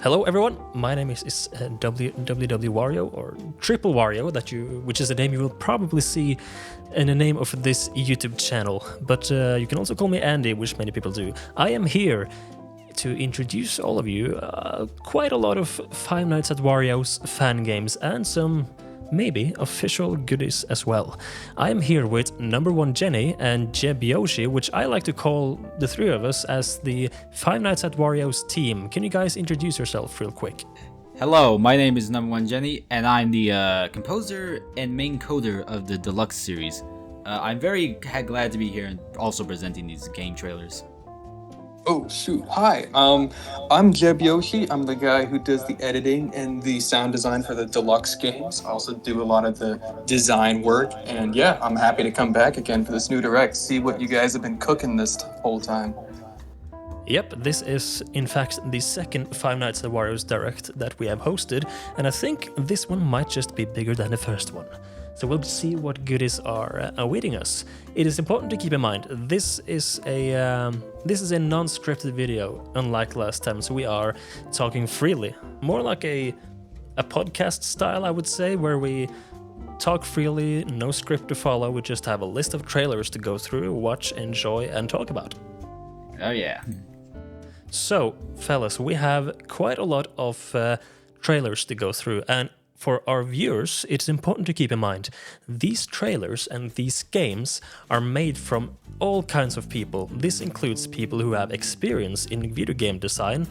Hello everyone, my name is WWW Wario, or Triple Wario, which is a name you will probably see in the name of this YouTube channel. But you can also call me Andy, which many people do. I am here to introduce all of you quite a lot of Five Nights at Wario's fan games and some maybe official goodies as well. I am here with number one Jenny and Jeb Yoshi, which I like to call the three of us as the Five Nights at Wario's team. Can you guys introduce yourself real quick? Hello, my name is number one Jenny, and I'm the composer and main coder of the Deluxe series. I'm very glad to be here and also presenting these game trailers. Oh shoot, hi, I'm Jeb Yoshi. I'm the guy who does the editing and the sound design for the Deluxe games. I also do a lot of the design work, and yeah, I'm happy to come back again for this new Direct, see what you guys have been cooking this whole time. Yep, this is in fact the second Five Nights at Wario's Direct that we have hosted, and I think this one might just be bigger than the first one. So we'll see what goodies are awaiting us. It is important to keep in mind this is a non-scripted video, unlike last time. So we are talking freely, more like a podcast style, I would say, where we talk freely, no script to follow. We just have a list of trailers to go through, watch, enjoy, and talk about. Oh yeah. So, fellas, we have quite a lot of trailers to go through, and for our viewers, it's important to keep in mind, these trailers and these games are made from all kinds of people. This includes people who have experience in video game design,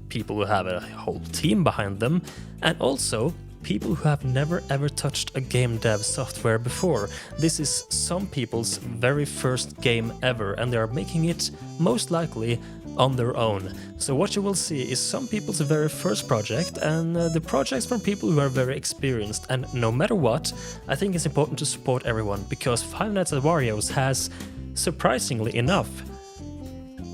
people who have a whole team behind them, and also people who have never ever touched a game dev software before. This is some people's very first game ever, and they are making it most likely on their own. So what you will see is some people's very first project and the projects from people who are very experienced, and no matter what, I think it's important to support everyone, because Five Nights at Wario's has, surprisingly enough,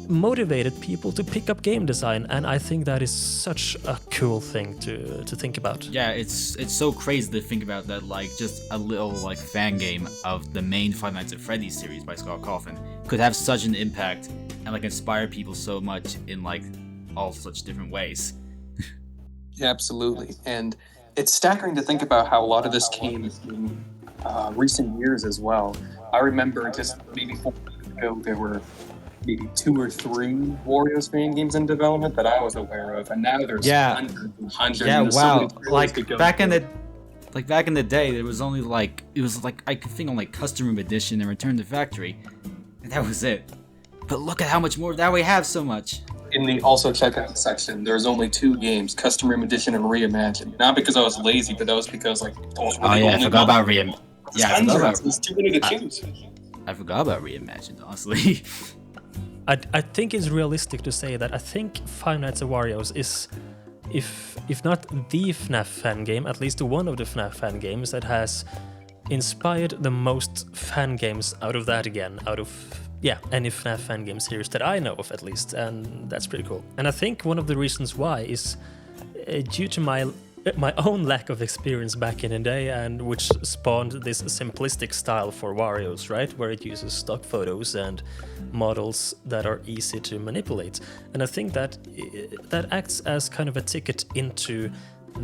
motivated people to pick up game design, and I think that is such a cool thing to think about. Yeah, it's so crazy to think about that, like, just a little, like, fan game of the main Five Nights at Freddy's series by Scott Cawthon could have such an impact and, like, inspire people so much in, like, all such different ways. Yeah, absolutely, and it's staggering to think about how a lot of this came in recent years as well. I remember just maybe 4 years ago there were maybe 2 or 3 Wario's fan games in development that I was aware of, and now there's hundreds and hundreds. Yeah, and wow. So like back in the day, there was only I could think on like Custom Room Edition and Return to Factory, and that was it. But look at how much more now we have. So much. In the also checkout section, there's only 2 games: Custom Room Edition and Reimagined. Not because I was lazy, but that was because like those were the I forgot about Reimagined. Yeah, There's too many to choose. I forgot about Reimagined, honestly. I think it's realistic to say that I think Five Nights at Wario's is, if not the FNAF fan game, at least one of the FNAF fan games that has inspired the most fan games out of any FNAF fan game series that I know of, at least, and that's pretty cool. And I think one of the reasons why is due to my own lack of experience back in the day, and which spawned this simplistic style for Wario's, right, where it uses stock photos and models that are easy to manipulate. And I think that acts as kind of a ticket into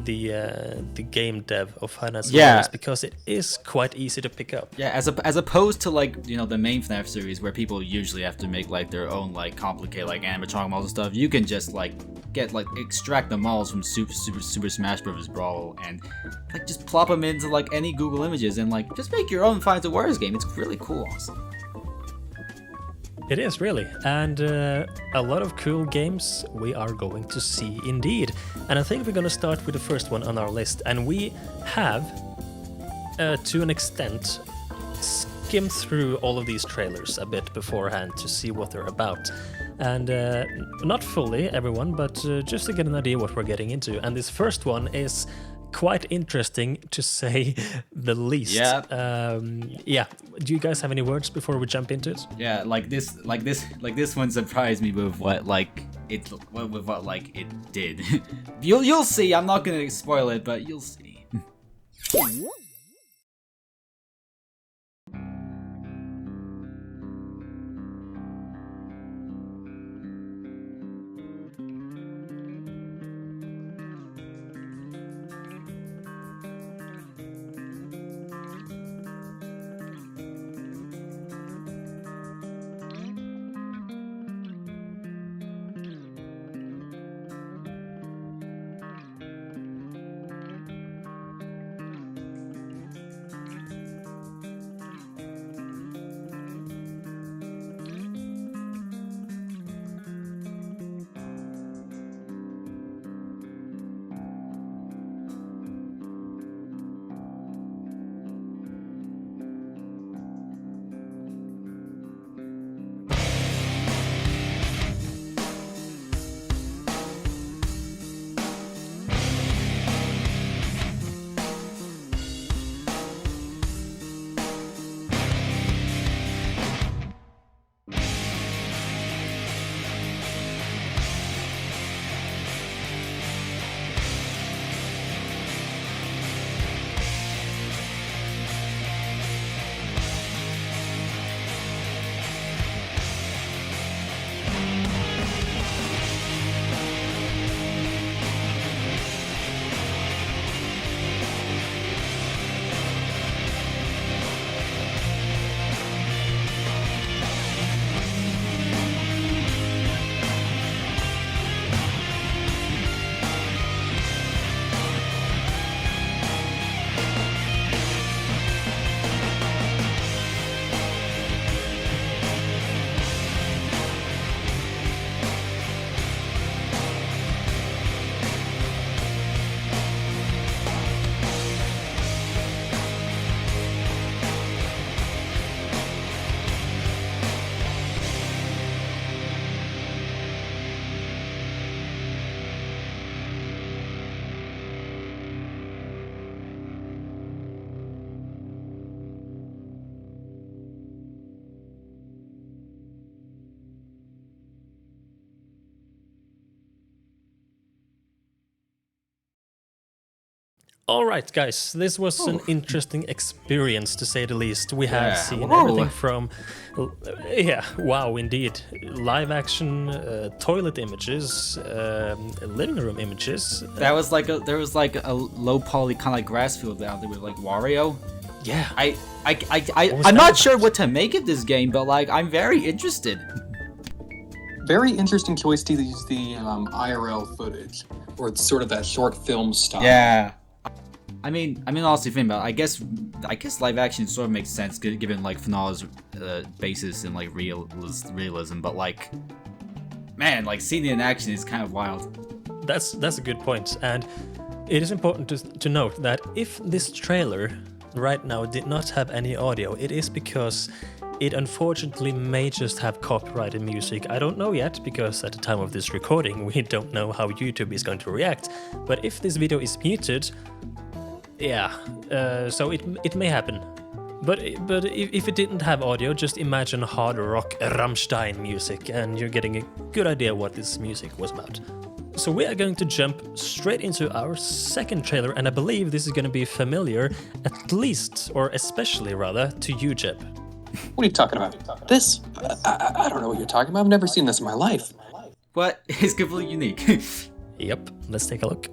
the game dev of Five Nights at Wario's, because it is quite easy to pick up. Yeah, as opposed to like, you know, the main FNAF series where people usually have to make like their own like complicated like animatronic models and stuff. You can just like extract the models from Super Smash Bros. Brawl and like just plop them into like any Google Images and like just make your own Five Nights at Wario's game. It's really cool, honestly. It is, really, and a lot of cool games we are going to see indeed. And I think we're going to start with the first one on our list, and we have, to an extent, skimmed through all of these trailers a bit beforehand to see what they're about. And not fully, everyone, but just to get an idea what we're getting into. And this first one is quite interesting, to say the least. Yeah. Do you guys have any words before we jump into it? Yeah, this one surprised me with what it did. You'll see. I'm not gonna spoil it, but you'll see. All right, guys, this was an interesting experience to say the least. We have Yeah. seen Whoa. everything from, yeah, wow, indeed, live action, toilet images, living room images. There was like a low poly kind of like grass field out there with like Wario. Yeah, I'm not sure what to make of this game, but like I'm very interested. Very interesting choice to use the IRL footage, or sort of that short film style. Yeah. I mean, honestly, think about it. I guess live action sort of makes sense given like FNAW's basis in like realism, but like, man, like seeing it in action is kind of wild. that's a good point, and it is important to note that if this trailer right now did not have any audio, it is because it unfortunately may just have copyrighted music. I don't know yet, because at the time of this recording, we don't know how YouTube is going to react. But if this video is muted, yeah, so it may happen. But if it didn't have audio, just imagine hard rock Rammstein music, and you're getting a good idea what this music was about. So we are going to jump straight into our second trailer, and I believe this is going to be familiar, at least, or especially rather, to you, Jeb. What are you talking about? This? I don't know what you're talking about. I've never seen this in my life. But it's completely unique. Yep, let's take a look.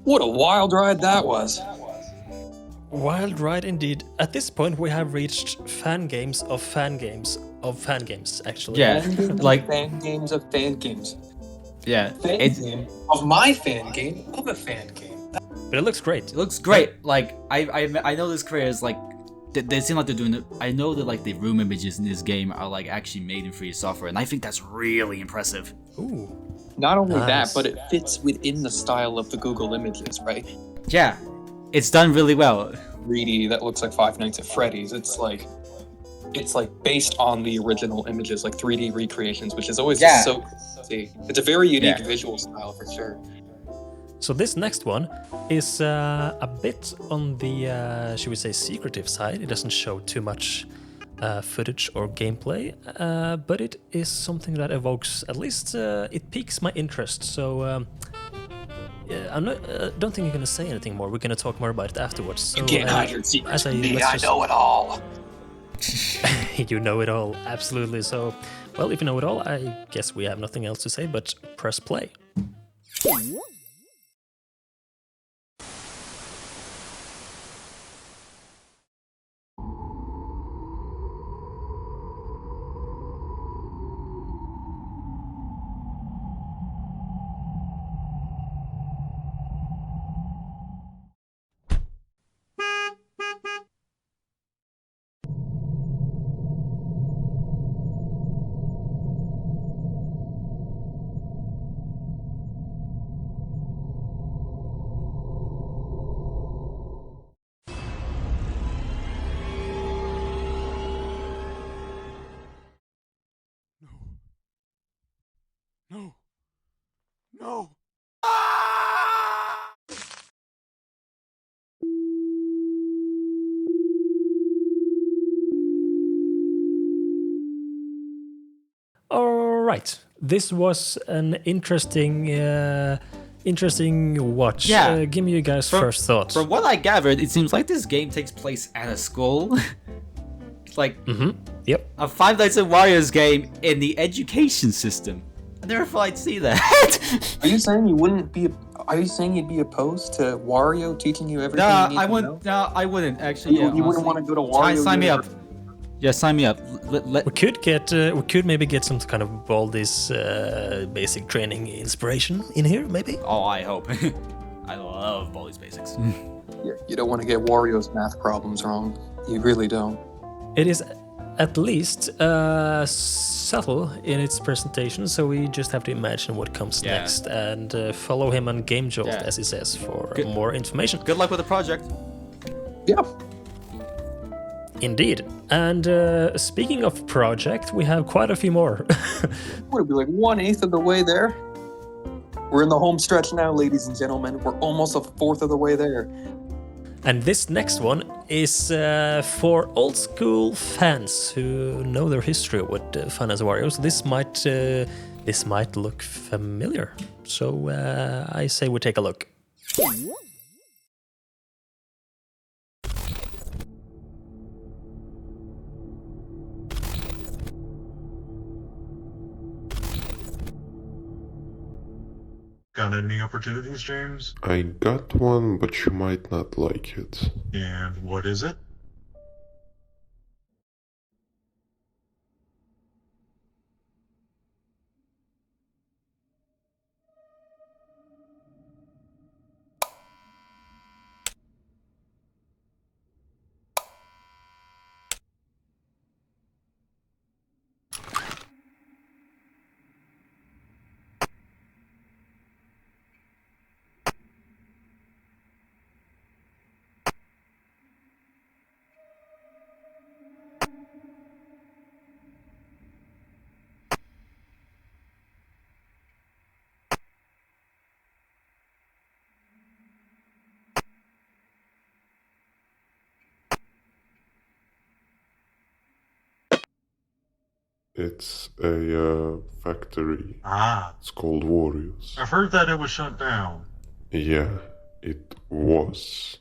What a wild ride that was. Wild ride indeed. At this point, we have reached fan games of fan games of fan games, actually. Yeah, like fan games of fan games. yeah, Fan game of my fan game of a fan game. But it looks great. it looks great. Like I know this creator is like they seem like they're doing it. I know that like the room images in this game are like actually made in free software, and I think that's really impressive. Ooh. Not only Nice. that, but it fits within the style of the Google images, right? Yeah, it's done really well. 3D that looks like Five Nights at Freddy's. It's like based on the original images, like 3D recreations, which is always Yeah. so cool to see. It's a very unique Yeah. visual style for sure. So this next one is a bit on the, should we say, secretive side. It doesn't show too much footage or gameplay, but it is something that evokes, at least it piques my interest. So yeah, I'm not. Don't think you're gonna say anything more. We're gonna talk more about it afterwards. So, You can't hide your secrets as from me. let's I just- know it all. You know it all, absolutely. So, well, if you know it all, I guess we have nothing else to say but press play. What? 「No. All right, this was an interesting watch. Yeah. Give me your guys' first thoughts. From what I gathered, it seems like this game takes place at a school. Like Yep. a Five Nights at Wario's game in the education system. I never thought I'd see that. Are you saying you wouldn't be? Are you saying you'd be opposed to Wario teaching you everything? No, you need I to wouldn't. know? No, I wouldn't actually. You wouldn't want to go to Wario. Sign me up. University? Yeah, sign me up. We could maybe get some kind of Baldi's basic training inspiration in here, maybe. Oh, I hope. I love Baldi's Basics. Yeah, you don't want to get Wario's math problems wrong. You really don't. It is at least subtle in its presentation, so we just have to imagine what comes Yeah. next and follow him on Game Jolt, Yeah. as he says, for Good. more information. Good luck with the project. Yeah. Indeed. And speaking of project, we have quite a few more. Would it be like 1/8 of the way there? We're in the home stretch now, ladies and gentlemen. We're almost 1/4 of the way there. And this next one is for old school fans who know their history with Fun as Warriors. This might look familiar. So I say we take a look. Got any opportunities, James? I got one, but you might not like it. And what is it? It's a factory. Ah, It's called Warriors. I've heard that it was shut down. Yeah, it was.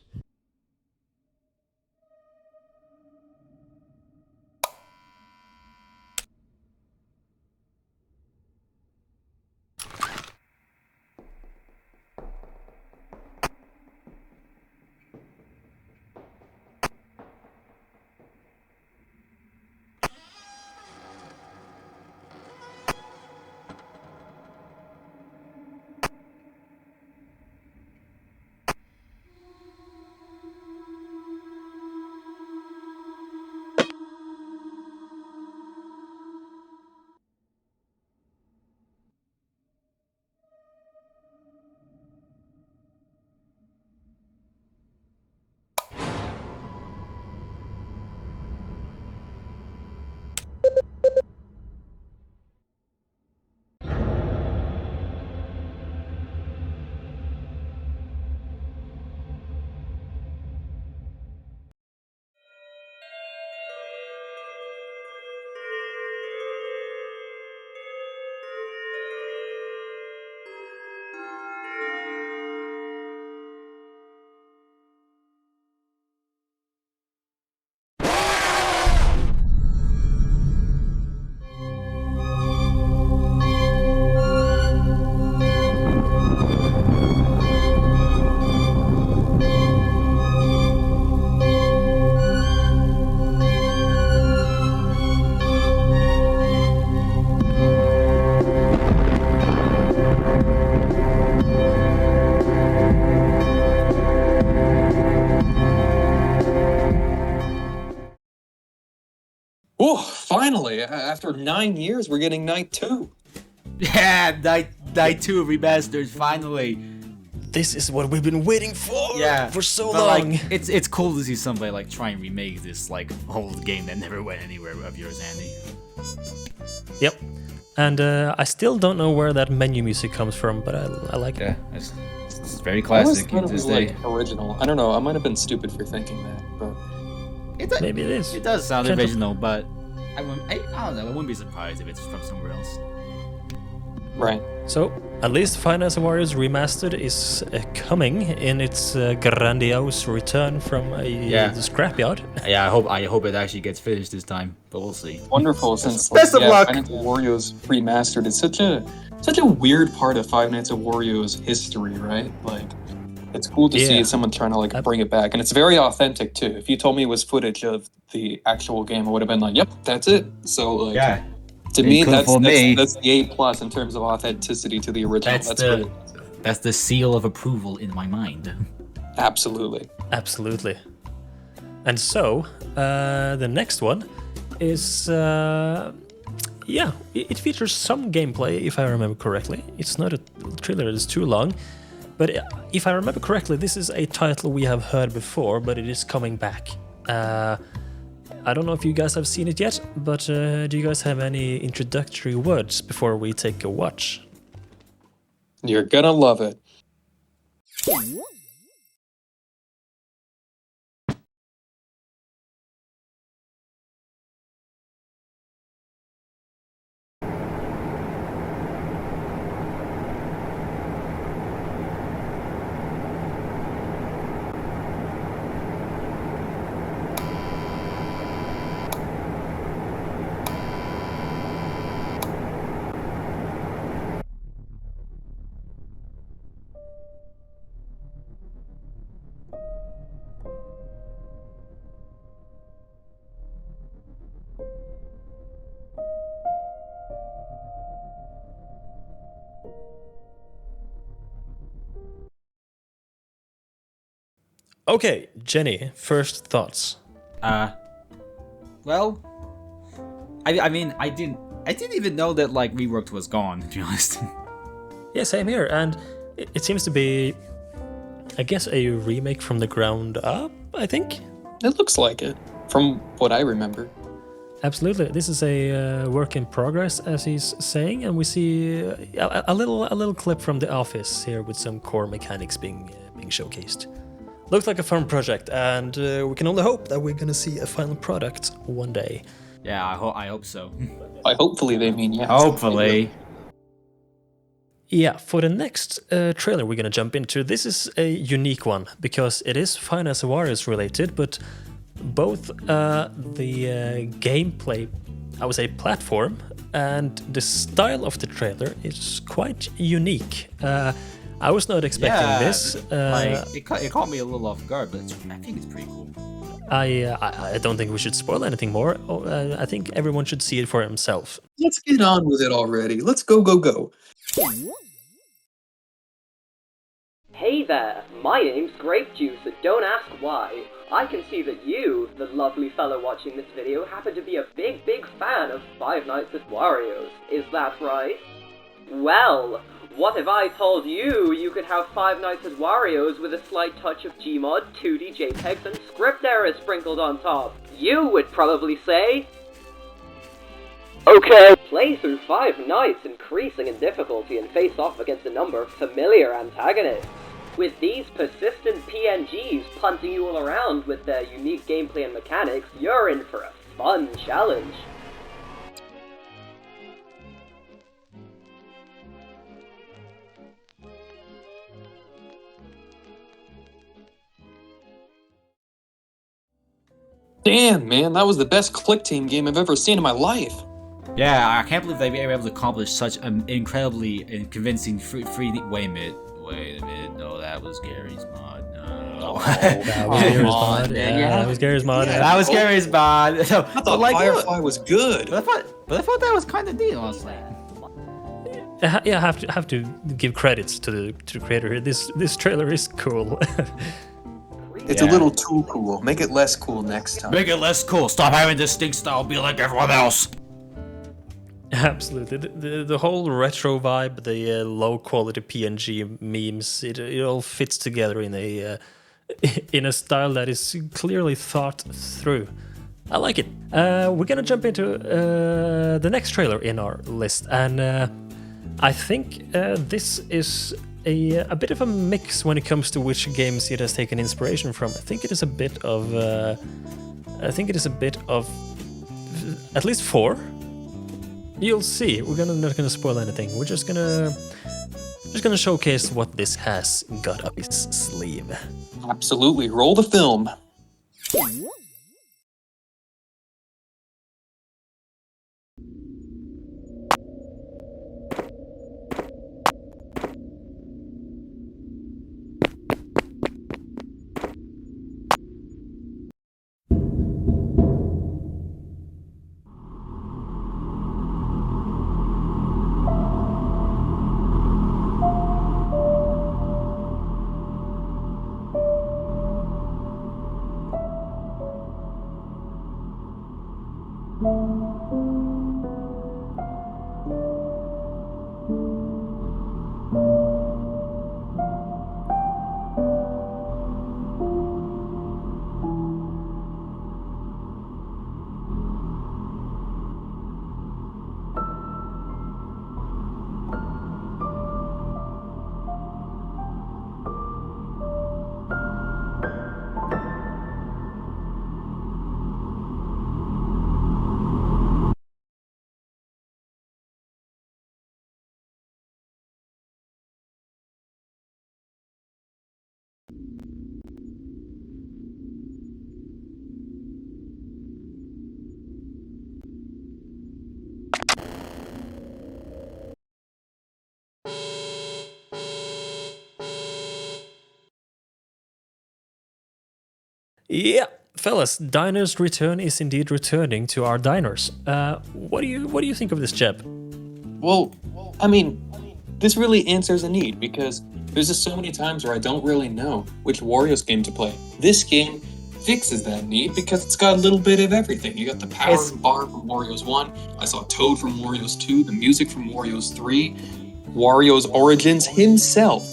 Oh, finally! After 9 years, we're getting night 2. Yeah, Night 2 remastered finally. This is what we've been waiting for Yeah, for so but, long. Like, it's cool to see somebody like try and remake this like old game that never went anywhere of yours, Andy. Yep. And I still don't know where that menu music comes from, but I like Yeah, it. it's very I always classic thought to it this was day. like original. I don't know. I might have been stupid for thinking that, but Maybe it is. It does sound Can't- original, but I don't know. I wouldn't be surprised if it's from somewhere else. right. So, at least Five Nights at Wario's Remastered is coming in its grandiose return from the scrapyard. Yeah, I hope it actually gets finished this time, but we'll see. Wonderful, since Best of luck. Five Nights at Wario's Remastered is such a weird part of Five Nights at Wario's history, right? Like, it's cool to see someone trying to like bring it back, and it's very authentic too. If you told me it was footage of the actual game, I would have been like, "Yep, that's it." So like, Yeah, to me, cool for me. that's the A+ in terms of authenticity to the original. That's the seal of approval in my mind. Absolutely. Absolutely. And so, the next one is, it features some gameplay, if I remember correctly. It's not a trailer that is too long, but if I remember correctly, this is a title we have heard before, but it is coming back. I don't know if you guys have seen it yet, but do you guys have any introductory words before we take a watch? You're gonna love it. Okay, Jenny, first thoughts. Well, I mean, I didn't even know that like Reworked was gone, to be honest. Yeah, same here, and it seems to be, I guess, a remake from the ground up, I think? It looks like it, from what I remember. Absolutely. This is a work in progress, as he's saying, and we see a little clip from the office here with some core mechanics being showcased. Looks like a fun project, and we can only hope that we're gonna see a final product one day. Yeah, I hope so. By hopefully they mean yes. Hopefully. Yeah, for the next trailer we're gonna jump into, this is a unique one because it is Five Nights at Wario's related, but both the gameplay, I would say platform, and the style of the trailer is quite unique. I was not expecting this. It caught me a little off guard, but I think it's pretty cool. I don't think we should spoil anything more. I think everyone should see it for himself. Let's get on with it already. Let's go. Hey there, my name's Grape Juice, and don't ask why. I can see that you, the lovely fellow watching this video, happen to be a big fan of Five Nights at Wario's. Is that right? Well, what if I told you you could have Five Nights at Wario's with a slight touch of Gmod, 2D JPEGs, and script errors sprinkled on top? You would probably say, okay. Play through 5 nights, increasing in difficulty, and face off against a number of familiar antagonists. With these persistent PNGs punting you all around with their unique gameplay and mechanics, you're in for a fun challenge. Damn, man, that was the best click team game I've ever seen in my life. Yeah, I can't believe they were able to accomplish such an incredibly and convincing 3D. Wait a minute. No, that was Gary's mod. No. That was Gary's mod. man, Yeah, that was Gary's mod. Yeah. That was Gary's mod. I thought Firefly was good. But I thought that was kind of neat, honestly. Yeah, I have to give credits to the creator here. This trailer is cool. It's a little too cool. Make it less cool next time. Make it less cool. Stop having distinct style. Be like everyone else. Absolutely, the whole retro vibe, the low quality PNG memes, it all fits together in a style that is clearly thought through. I like it. We're gonna jump into the next trailer in our list, and I think this is a bit of a mix when it comes to which games it has taken inspiration from. I think it is a bit of at least 4. You'll see. We're not gonna spoil anything. We're just gonna showcase what this has got up its sleeve. Absolutely. Roll the film. Yeah, fellas, Diners Return is indeed returning to our diners. What do you think of this, Jeb? Well, I mean, this really answers a need because there's just so many times where I don't really know which Wario's game to play. This game fixes that need because it's got a little bit of everything. You got the power bar from Wario's 1. I saw Toad from Wario's 2. The music from Wario's 3. Wario's Origins himself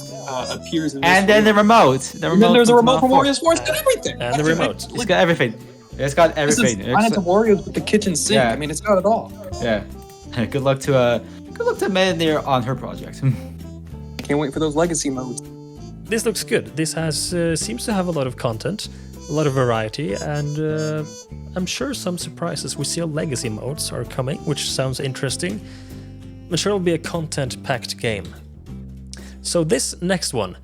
appears in this And then the remote. And then there's a remote from Wario's 4. It's got everything. And the remote. It's got everything. It's got everything. This is Planet of Wario's with the kitchen sink. Yeah. I mean, it's got it all. Yeah. Good luck to Maneir on her project. Can't wait for those legacy modes. This looks good. This has seems to have a lot of content, a lot of variety, and I'm sure some surprises. We see legacy modes are coming, which sounds interesting. I'm sure it'll be a content-packed game. So this next one,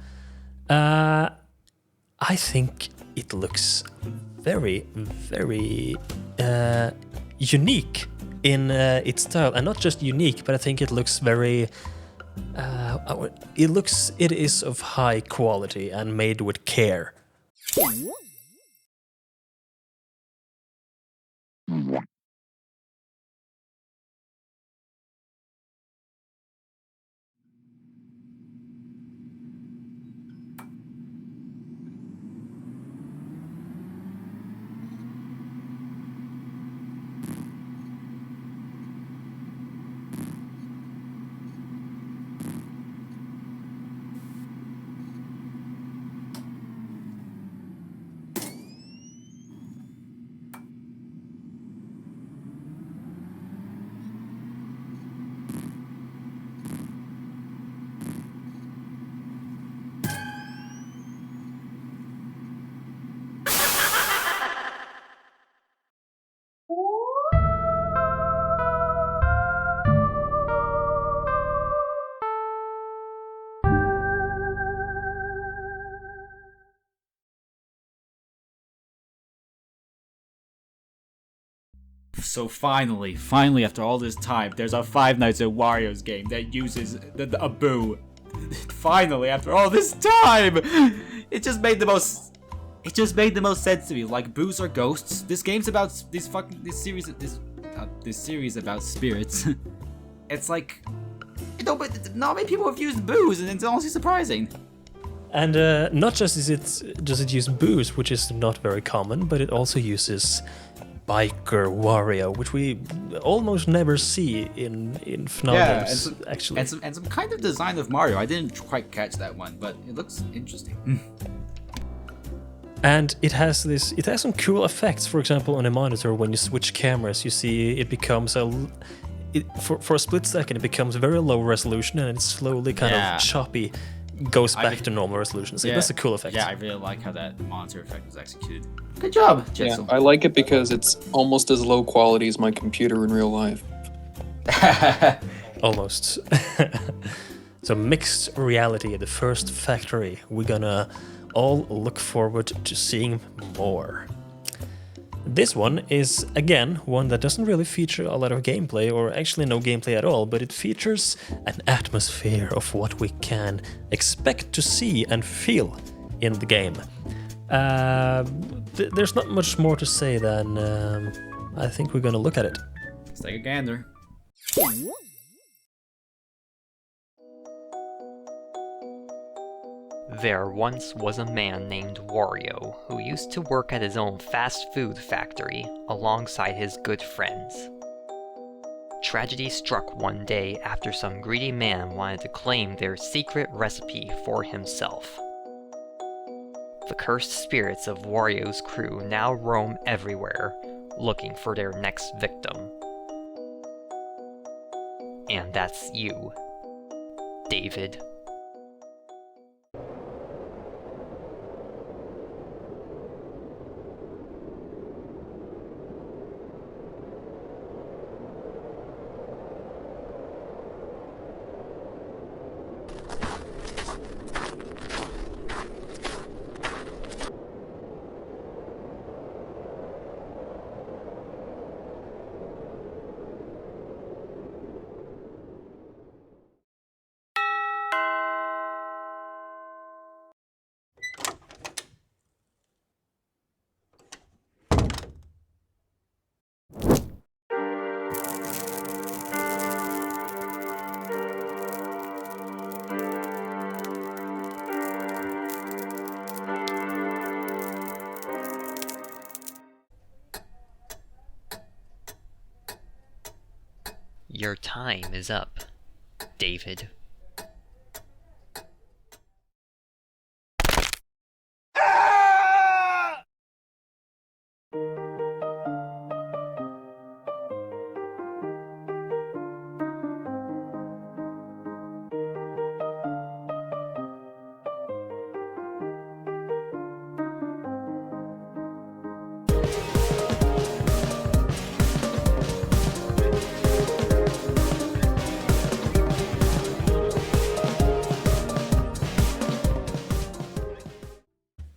I think it looks very, very unique in its style, and not just unique, but I think it looks very. It is of high quality and made with care. So finally, after all this time, there's a Five Nights at Wario's game that uses a boo. Finally, after all this time, it just made the most sense to me. Like, boos are ghosts. This game's about this series about spirits. It's like, but not many people have used boos, and it's honestly surprising. And not just does it use booze, which is not very common, but it also uses biker Wario, which we almost never see in FNAW games, actually. And some kind of design of Mario. I didn't quite catch that one, but it looks interesting. And it has some cool effects. For example, on a monitor, when you switch cameras, you see it becomes for a split second, it becomes very low resolution, and it's slowly kind of choppy, goes back to normal resolution. So that's a cool effect. Yeah, I really like how that monitor effect was executed. Good job, Jetson. Yeah, I like it because it's almost as low quality as my computer in real life. Almost. So mixed reality, the first factory. We're gonna all look forward to seeing more. This one is, again, one that doesn't really feature a lot of gameplay, or actually no gameplay at all, but it features an atmosphere of what we can expect to see and feel in the game. There's not much more to say than I think we're gonna look at it. Let's take a gander. There once was a man named Wario who used to work at his own fast food factory alongside his good friends. Tragedy struck one day after some greedy man wanted to claim their secret recipe for himself. The cursed spirits of Wario's crew now roam everywhere, looking for their next victim. And that's you, David. Your time is up, David.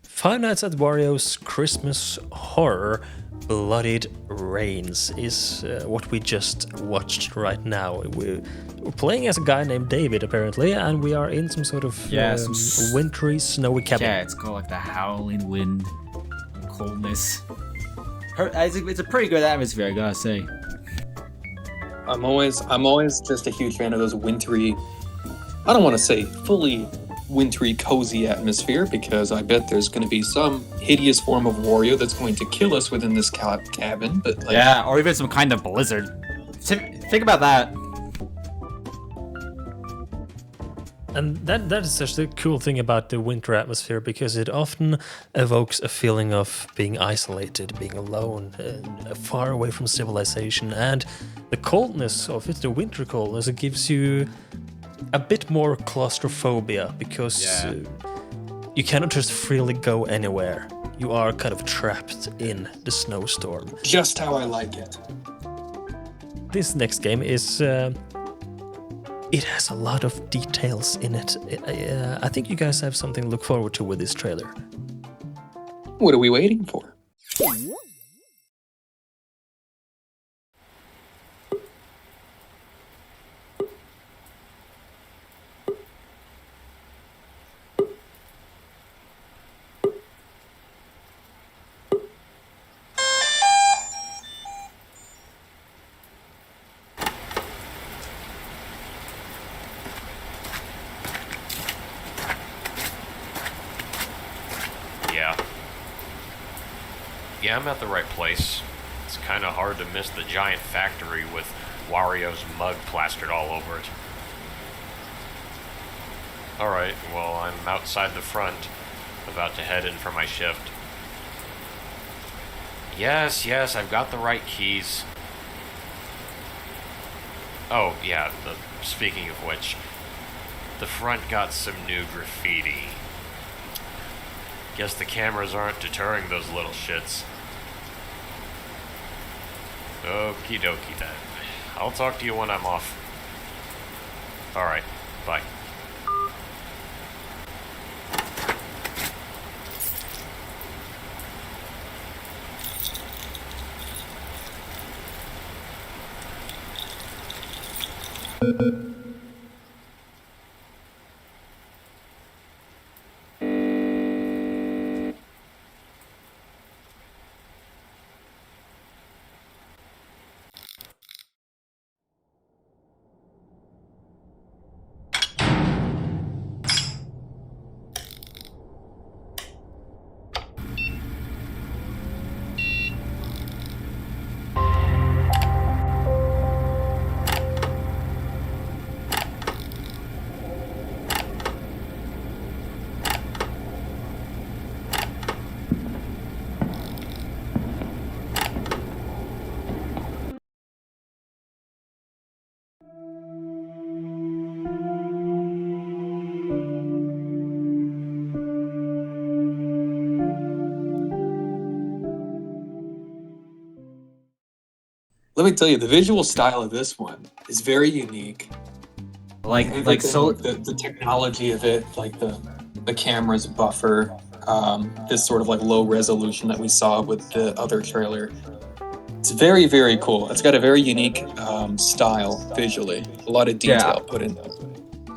Five Nights at Wario's Christmas horror Bloodied Rains is what we just watched right now. We're playing as a guy named David, apparently, and we are in some sort of wintry, snowy cabin. Yeah, it's called like the howling wind, coldness. It's a pretty good atmosphere, I gotta say. I'm always just a huge fan of those wintry, I don't want to say fully wintry, cozy atmosphere, because I bet there's going to be some hideous form of Wario that's going to kill us within this cabin. But like, yeah, or even some kind of blizzard. Think about that. And that is such the cool thing about the winter atmosphere, because it often evokes a feeling of being isolated, being alone, far away from civilization. And the coldness of it, the winter coldness, it gives you a bit more claustrophobia, because you cannot just freely go anywhere. You are kind of trapped in the snowstorm. Just how I like it. This next game is... it has a lot of details in it. I think you guys have something to look forward to with this trailer. What are we waiting for? Yeah, I'm at the right place. It's kind of hard to miss the giant factory with Wario's mug plastered all over it. Alright, well, I'm outside the front, about to head in for my shift. Yes, yes, I've got the right keys. Oh, yeah, speaking of which, the front got some new graffiti. Guess the cameras aren't deterring those little shits. Okie dokie then. I'll talk to you when I'm off. Alright, bye. Let me tell you, the visual style of this one is very unique. So The technology of it, like the camera's buffer, this sort of like low resolution that we saw with the other trailer. It's very, very cool. It's got a very unique style visually. A lot of detail put in.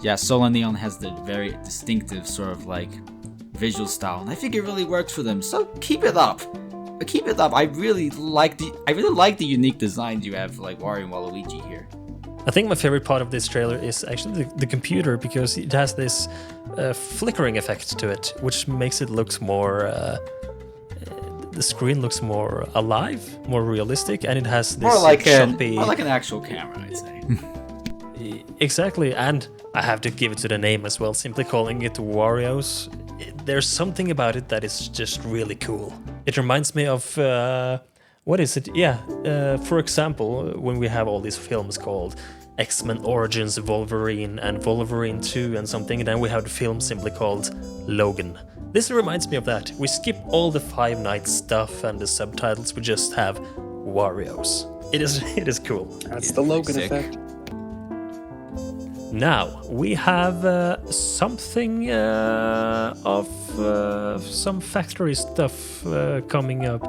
yeah, Soul and Neon has the very distinctive sort of like visual style, and I think it really works for them. So keep it up. Keep it up. I really like the unique designs you have for like Wario and Waluigi here. I think my favorite part of this trailer is actually the computer, because it has this flickering effect to it, which makes it look more. The screen looks more alive, more realistic, and it has this More like choppy. more like an actual camera, I'd say. Exactly, and I have to give it to the name as well. Simply calling it Wario's, there's something about it that is just really cool. It reminds me of what is it? Yeah, for example, when we have all these films called X-Men Origins Wolverine and Wolverine 2 and something, and then we have the film simply called Logan. This reminds me of that. We skip all the Five Nights stuff and the subtitles. We just have Wario's. It is cool. That's the Logan Sick. effect. Now we have something of some factory stuff coming up.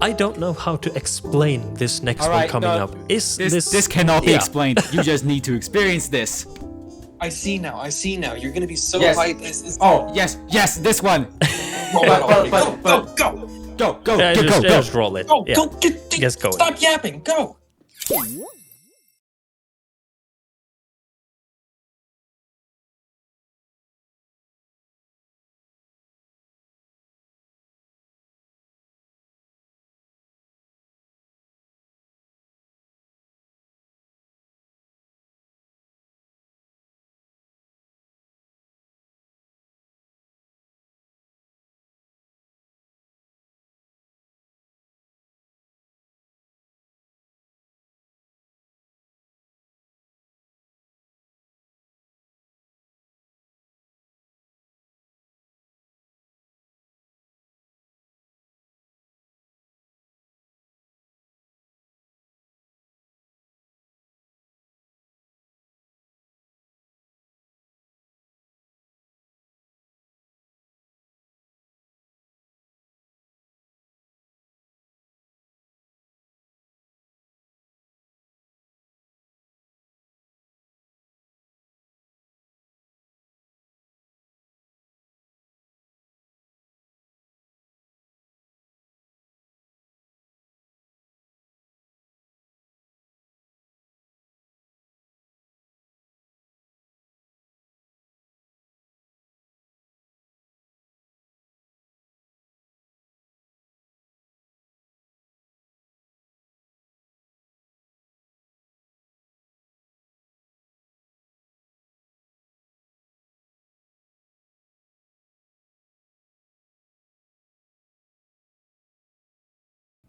I don't know how to explain this next one coming up. Is This cannot be Yeah. explained. You just need to experience this. I see now. You're gonna be so Yes. hyped. Oh yes, this one. Go, Go, Yeah, go. just roll it. go, Yeah. go, get, Just go. stop yapping, go.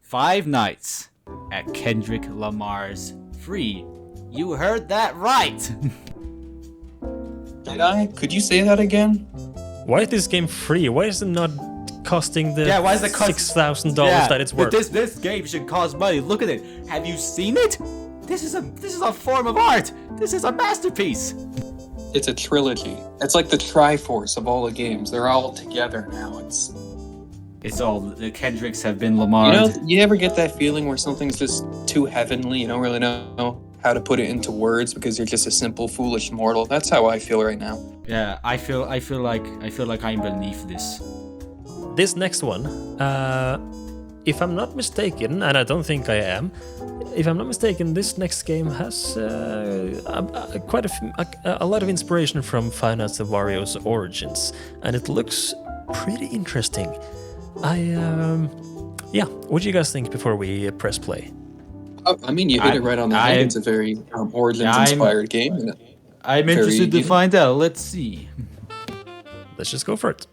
Five Nights at Kendrick Lamar's free. You heard that right! Did I? Could you say that again? Why is this game free? Why is it not costing the Yeah, why is it $6,000 that it's worth? This game should cost money. Look at it. Have you seen it? This is a form of art. This is a masterpiece. It's a trilogy. It's like the Triforce of all the games. They're all together now. It's all the Kendricks have been Lamar. You know, you ever get that feeling where something's just too heavenly? You don't really know how to put it into words because you're just a simple, foolish mortal. That's how I feel right now. Yeah, I feel like I'm beneath this. This next one, if I'm not mistaken, and I don't think I am, if I'm not mistaken, this next game has quite a lot of inspiration from Five Nights at Wario's Origins, and it looks pretty interesting. What do you guys think before we press play? I mean, you hit it right on the head. It's a very Origins-inspired game. And I'm interested to find out. Let's see. Let's just go for it.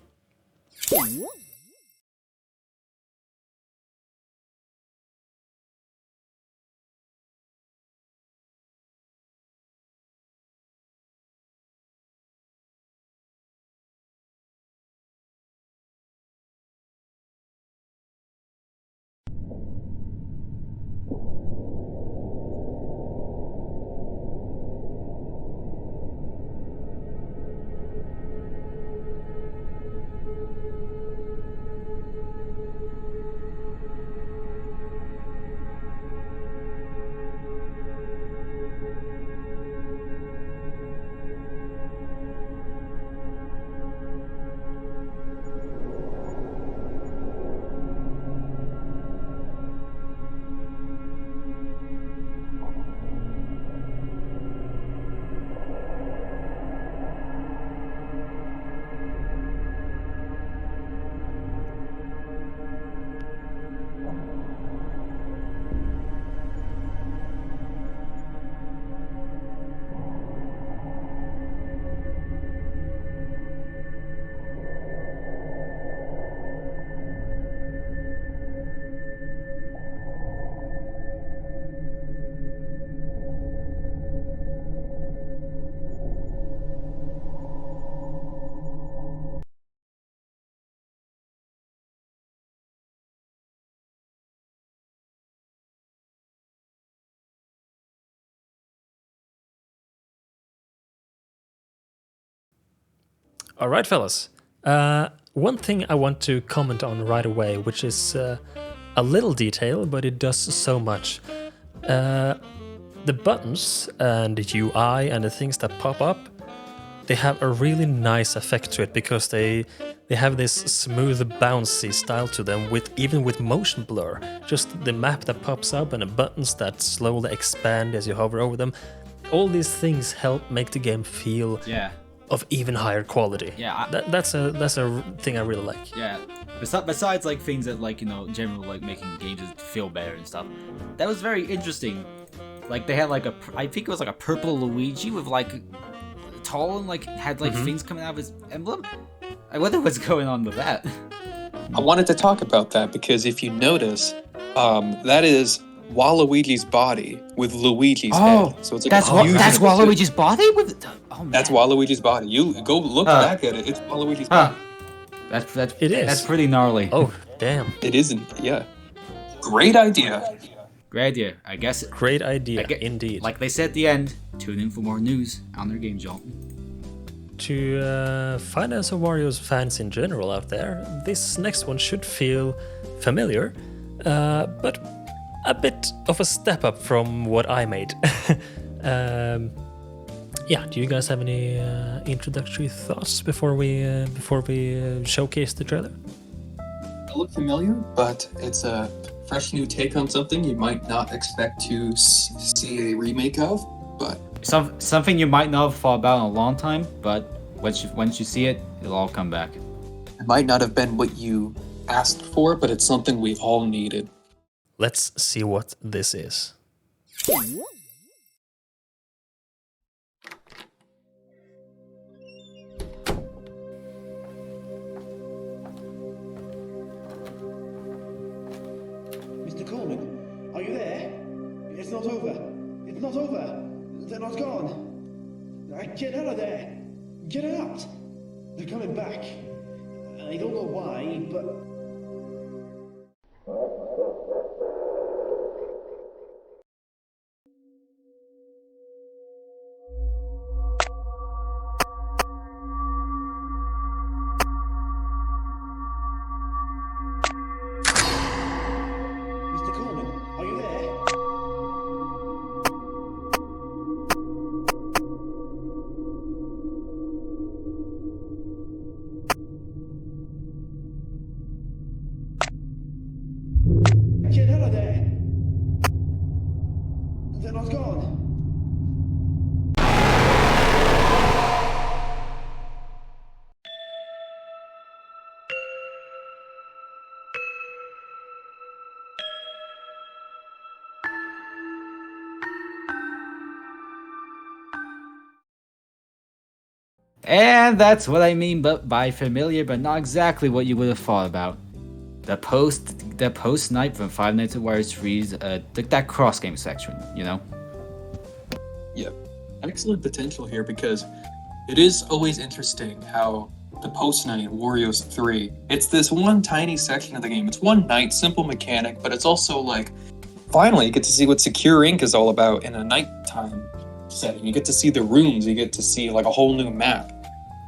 All right, fellas. One thing I want to comment on right away, which is a little detail, but it does so much. The buttons and the UI and the things that pop up, they have a really nice effect to it because they have this smooth, bouncy style to them, even with motion blur. Just the map that pops up and the buttons that slowly expand as you hover over them. All these things help make the game feel of even higher quality. Yeah, that's a thing I really like. Yeah. Besides like things that like, you know, generally like making games feel better and stuff. That was very interesting. Like they had like I think it was like a purple Luigi with like tall and like had like things coming out of his emblem. I wonder what's going on with that. I wanted to talk about that because if you notice, that is Waluigi's body with Luigi's head. So it's like that's Waluigi's body with. Oh man. That's Waluigi's body. You go look back at it. It's Waluigi's body. It is. That's pretty gnarly. Oh damn! It isn't. Yeah. Great idea. Great idea. I guess. Great idea, indeed. Like they said at the end, tune in for more news on their game jolt. To Five Nights at Wario's fans in general out there, this next one should feel familiar, but a bit of a step up from what I made. Do you guys have any introductory thoughts before we showcase the trailer? It looks familiar, but it's a fresh new take on something you might not expect to see a remake of. But something you might not have thought about in a long time, but once you see it, it'll all come back. It might not have been what you asked for, but it's something we all needed. Let's see what this is. Mr. not over. It's not over. They're not gone. Get out of there. Get out. They're coming back. I don't know why, but... Mr. Coleman, are you there? Get out of there! They're not gone. And that's what I mean by familiar, but not exactly what you would have thought about. The post night from Five Nights at Wario's 3's that cross game section, you know? Yep. Excellent potential here because it is always interesting how the post night in Wario's 3, it's this one tiny section of the game. It's one night, simple mechanic, but it's also like, finally you get to see what Secure Ink is all about in a nighttime setting. You get to see the rooms, you get to see like a whole new map.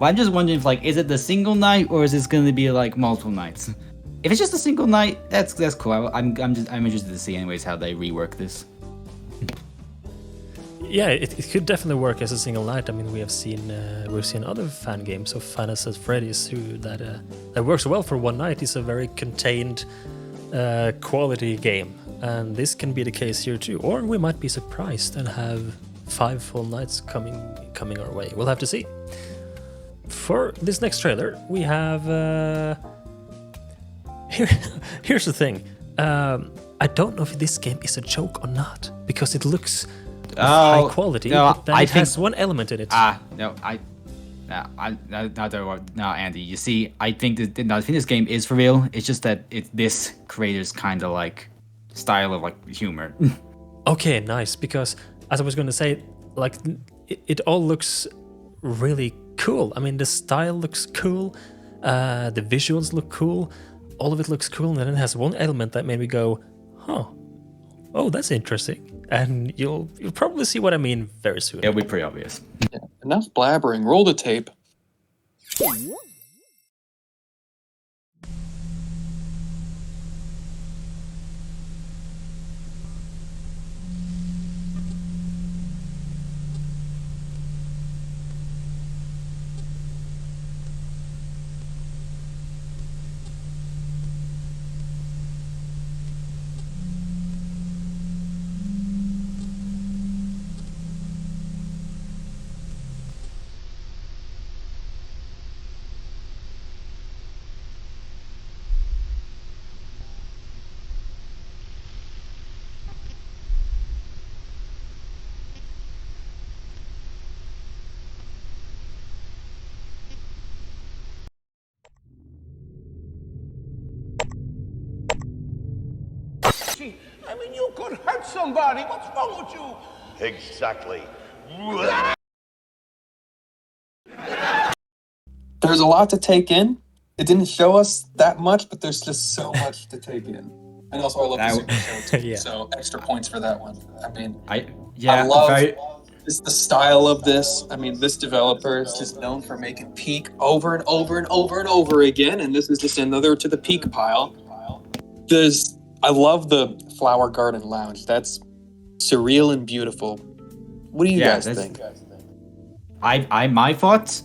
Well, I'm just wondering if like, is it the single night or is this going to be like multiple nights? If it's just a single night, that's cool. I'm interested to see anyways how they rework this. Yeah, it could definitely work as a single night. I mean, we've seen other fan games of Five Nights at Freddy's that works well for one night. It's a very contained, quality game, and this can be the case here too. Or we might be surprised and have 5 full nights coming our way. We'll have to see. For this next trailer, we have here's the thing. I don't know if this game is a joke or not because it looks high quality. No, but then it has one element in it. No, Andy. You see, I think this game is for real. It's just that it's this creator's kind of like style of like humor. Okay, nice. Because as I was going to say, like it all looks really cool. I mean, the style looks cool. The visuals look cool. All of it looks cool, and then it has one element that made me go, "Huh, oh, that's interesting." And you'll probably see what I mean very soon. It'll be pretty obvious. Yeah. Enough blabbering. Roll the tape. I mean, you could hurt somebody. What's wrong with you? Exactly. There's a lot to take in. It didn't show us that much, but there's just so much to take in. And also, I love the Super Show too, Yeah. so extra points for that one. I mean, I love just the style of this. I mean, this developer is just known for making Peak over and over and over and over again, and this is just another to the Peak pile. I love the Flower Garden Lounge. That's surreal and beautiful. What do you guys think? My thoughts.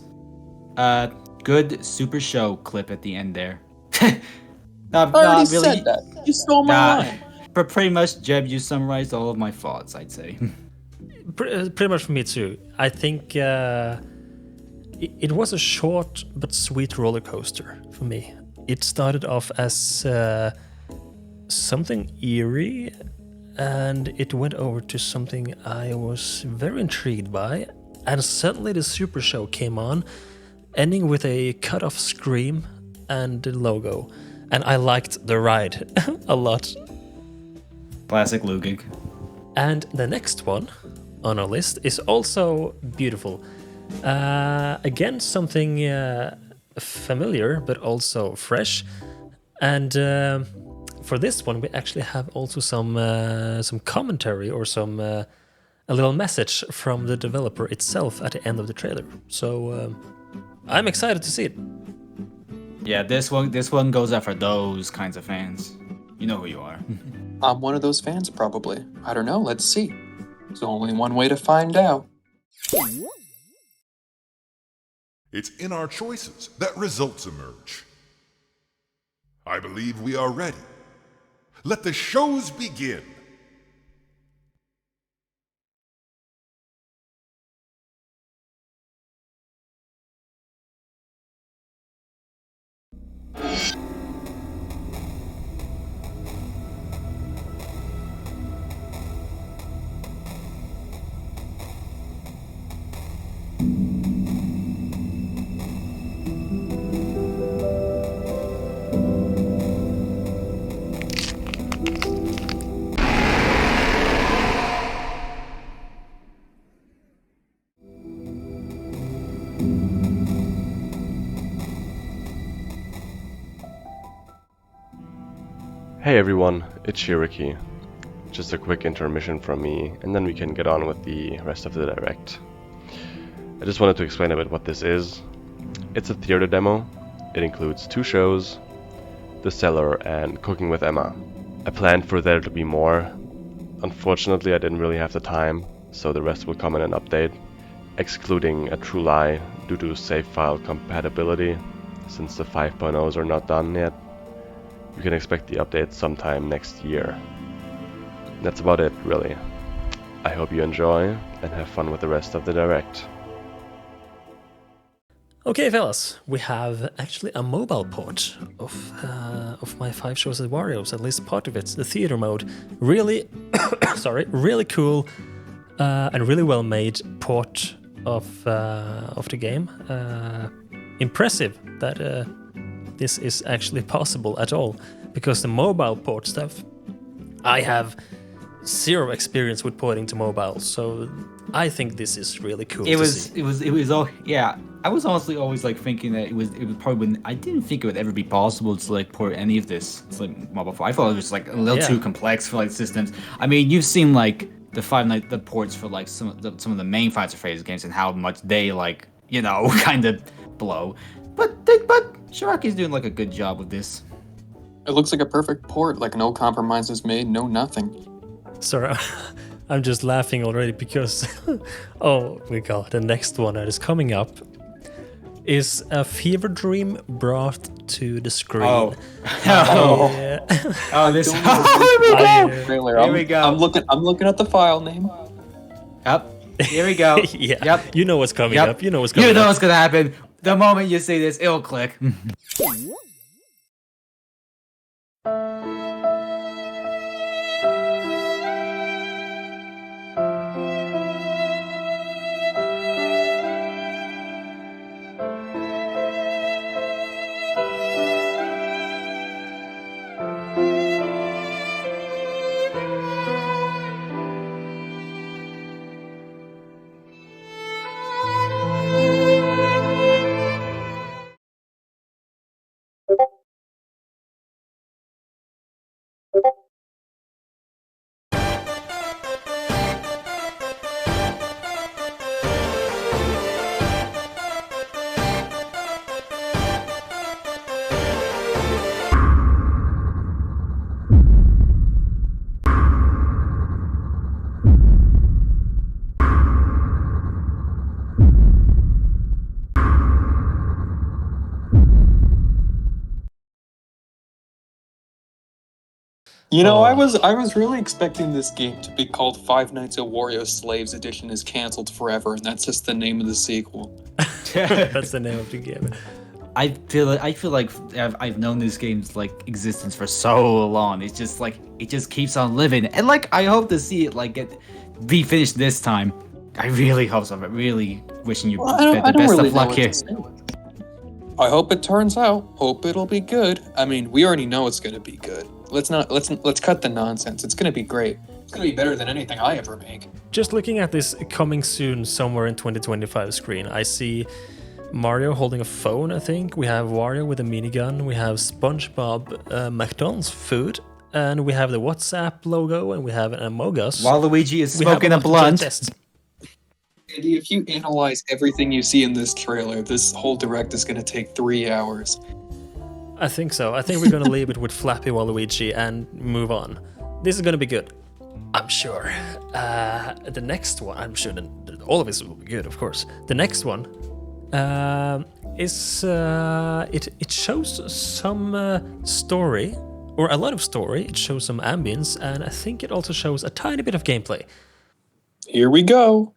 Good Super Show clip at the end there. I already said that. You stole my line. But pretty much, Jeb, you summarized all of my thoughts, I'd say. Pretty much for me too. I think it was a short but sweet roller coaster for me. It started off as something eerie, and it went over to something I was very intrigued by, and suddenly the Super Show came on, ending with a cut-off scream and the logo, and I liked the ride a lot. Classic Lugig. And the next one on our list is also beautiful. Again, something familiar but also fresh. And for this one, we actually have also some commentary or a little message from the developer itself at the end of the trailer. So I'm excited to see it. Yeah, this one goes out for those kinds of fans. You know who you are. I'm one of those fans, probably. I don't know. Let's see. There's only one way to find out. It's in our choices that results emerge. I believe we are ready. Let the shows begin. Hey everyone, it's Shiriki. Just a quick intermission from me, and then we can get on with the rest of the Direct. I just wanted to explain a bit what this is. It's a theater demo. It includes 2 shows, The Cellar and Cooking with Emma. I planned for there to be more. Unfortunately, I didn't really have the time, so the rest will come in an update, excluding A True Lie due to save file compatibility, since the 5.0s are not done yet. You can expect the update sometime next year. That's about it, really. I hope you enjoy and have fun with the rest of the Direct. Okay, fellas, we have actually a mobile port of my 5 shows at Wario's, at least part of it, the theater mode. Really, really cool and really well made port of the game. Impressive that this is actually possible at all, because the mobile port stuff, I have 0 experience with porting to mobile, so I think this is really cool. It was all, yeah. I was honestly always like thinking that it was probably, I didn't think it would ever be possible to like port any of this. It's like mobile. I thought it was like a little too complex for like systems. I mean, you've seen like the ports for like some of the main Final Fantasy games and how much they like, you know, kind of blow. But Shiraki's doing like a good job with this. It looks like a perfect port, like no compromises made, no nothing. Sorry, I'm just laughing already because, oh my god, the next one that is coming up is a fever dream brought to the screen. Oh, yeah. Oh, this. Here we go. I'm looking at the file name. Yep. Here we go. Yeah. Yep. You know what's coming up. You know what's coming up. You know what's gonna happen. The moment you see this, it'll click. You know, I was really expecting this game to be called Five Nights at Wario Slaves Edition is Cancelled Forever, and that's just the name of the sequel. That's the name of the game. I feel like I've known this game's like existence for so long. It's just like it just keeps on living, and like I hope to see it like be finished this time. I really hope so. I'm really wishing you the best of luck here. I hope it turns out. Hope it'll be good. I mean, we already know it's gonna be good. Let's cut the nonsense. It's gonna be great. It's gonna be better than anything I ever make. Just looking at this coming soon somewhere in 2025 screen, I see Mario holding a phone, I think. We have Wario with a minigun. We have SpongeBob McDonald's food. And we have the WhatsApp logo, and we have an Among Us. Waluigi is We have smoking a lot to blunt. digest. Andy, if you analyze everything you see in this trailer, this whole direct is gonna take 3 hours. I think so. I think we're going to leave it with Flappy Waluigi and move on. This is going to be good. I'm sure. The next one, I'm sure that all of this will be good, of course. The next one is... it shows some story, or a lot of story. It shows some ambience, and I think it also shows a tiny bit of gameplay. Here we go.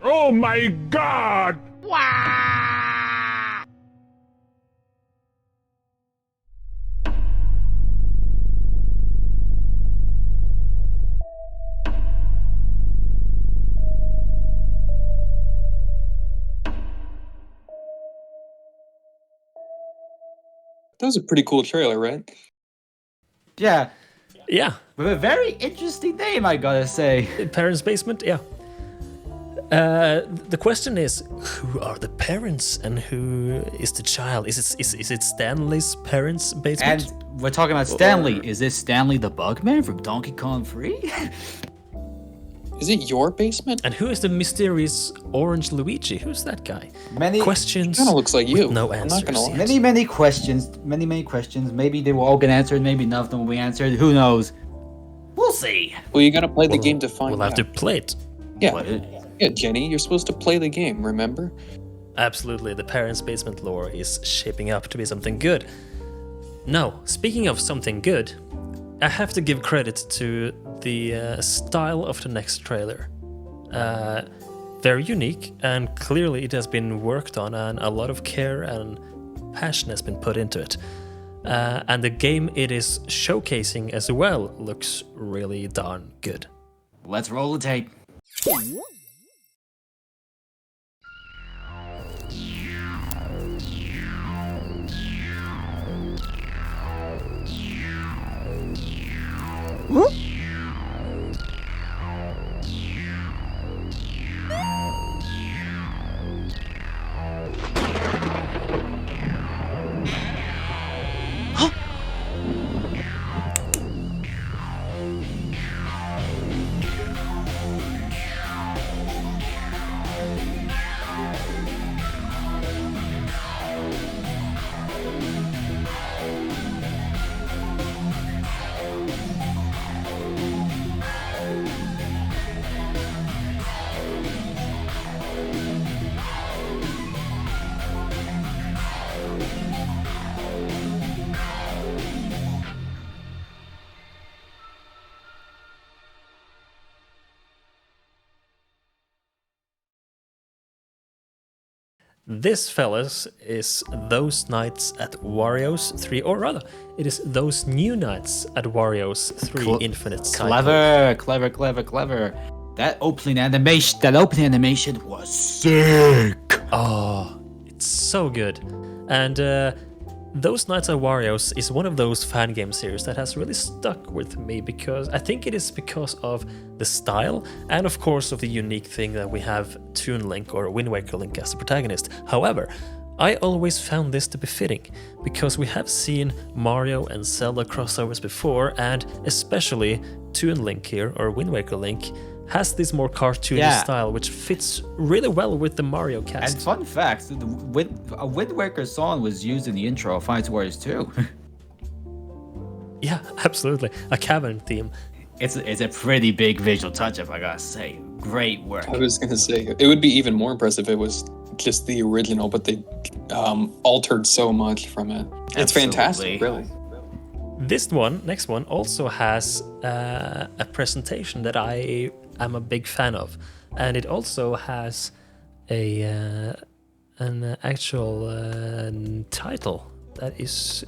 Oh my god! That was a pretty cool trailer, right? Yeah. Yeah. With a very interesting name, I gotta say. Parents' basement, yeah. The question is, who are the parents and who is the child? Is it Stanley's parents' basement? And we're talking about Stanley. Is this Stanley the Bugman from Donkey Kong 3? Is it your basement? And who is the mysterious orange Luigi? Who's that guy? Many questions. Kind of looks like you. With no I'm answers. not gonna lie. Many questions. Many questions. Maybe they will all get answered. Maybe none of them will be answered. Who knows? We'll see. Well, you gotta play the game to find out. We'll have to play it. Yeah. Yeah, Jenny, you're supposed to play the game, remember? Absolutely, the parents' basement lore is shaping up to be something good. Now, speaking of something good, I have to give credit to the style of the next trailer. Very unique, and clearly it has been worked on, and a lot of care and passion has been put into it. And the game it is showcasing as well looks really darn good. Let's roll the tape. This, fellas, is those nights at Wario's 3, or rather, it is those new nights at Wario's 3 Infinite Cycle. Clever. That opening animation was sick. Oh, it's so good. And those Nights at Wario's is one of those fan game series that has really stuck with me, because I think it is because of the style and of course of the unique thing that we have Toon Link or Wind Waker Link as the protagonist. However, I always found this to be fitting, because we have seen Mario and Zelda crossovers before, and especially Toon Link here, or Wind Waker Link, has this more cartoony style, which fits really well with the Mario cast. And fun fact, a Wind Waker song was used in the intro of Final Fantasy Warriors 2. Yeah, absolutely. A cavern theme. It's a pretty big visual touch-up, I gotta say. Great work. I was gonna say, it would be even more impressive if it was just the original, but they altered so much from it. It's fantastic, really. This next one, also has a presentation that I am a big fan of, and it also has an actual title that is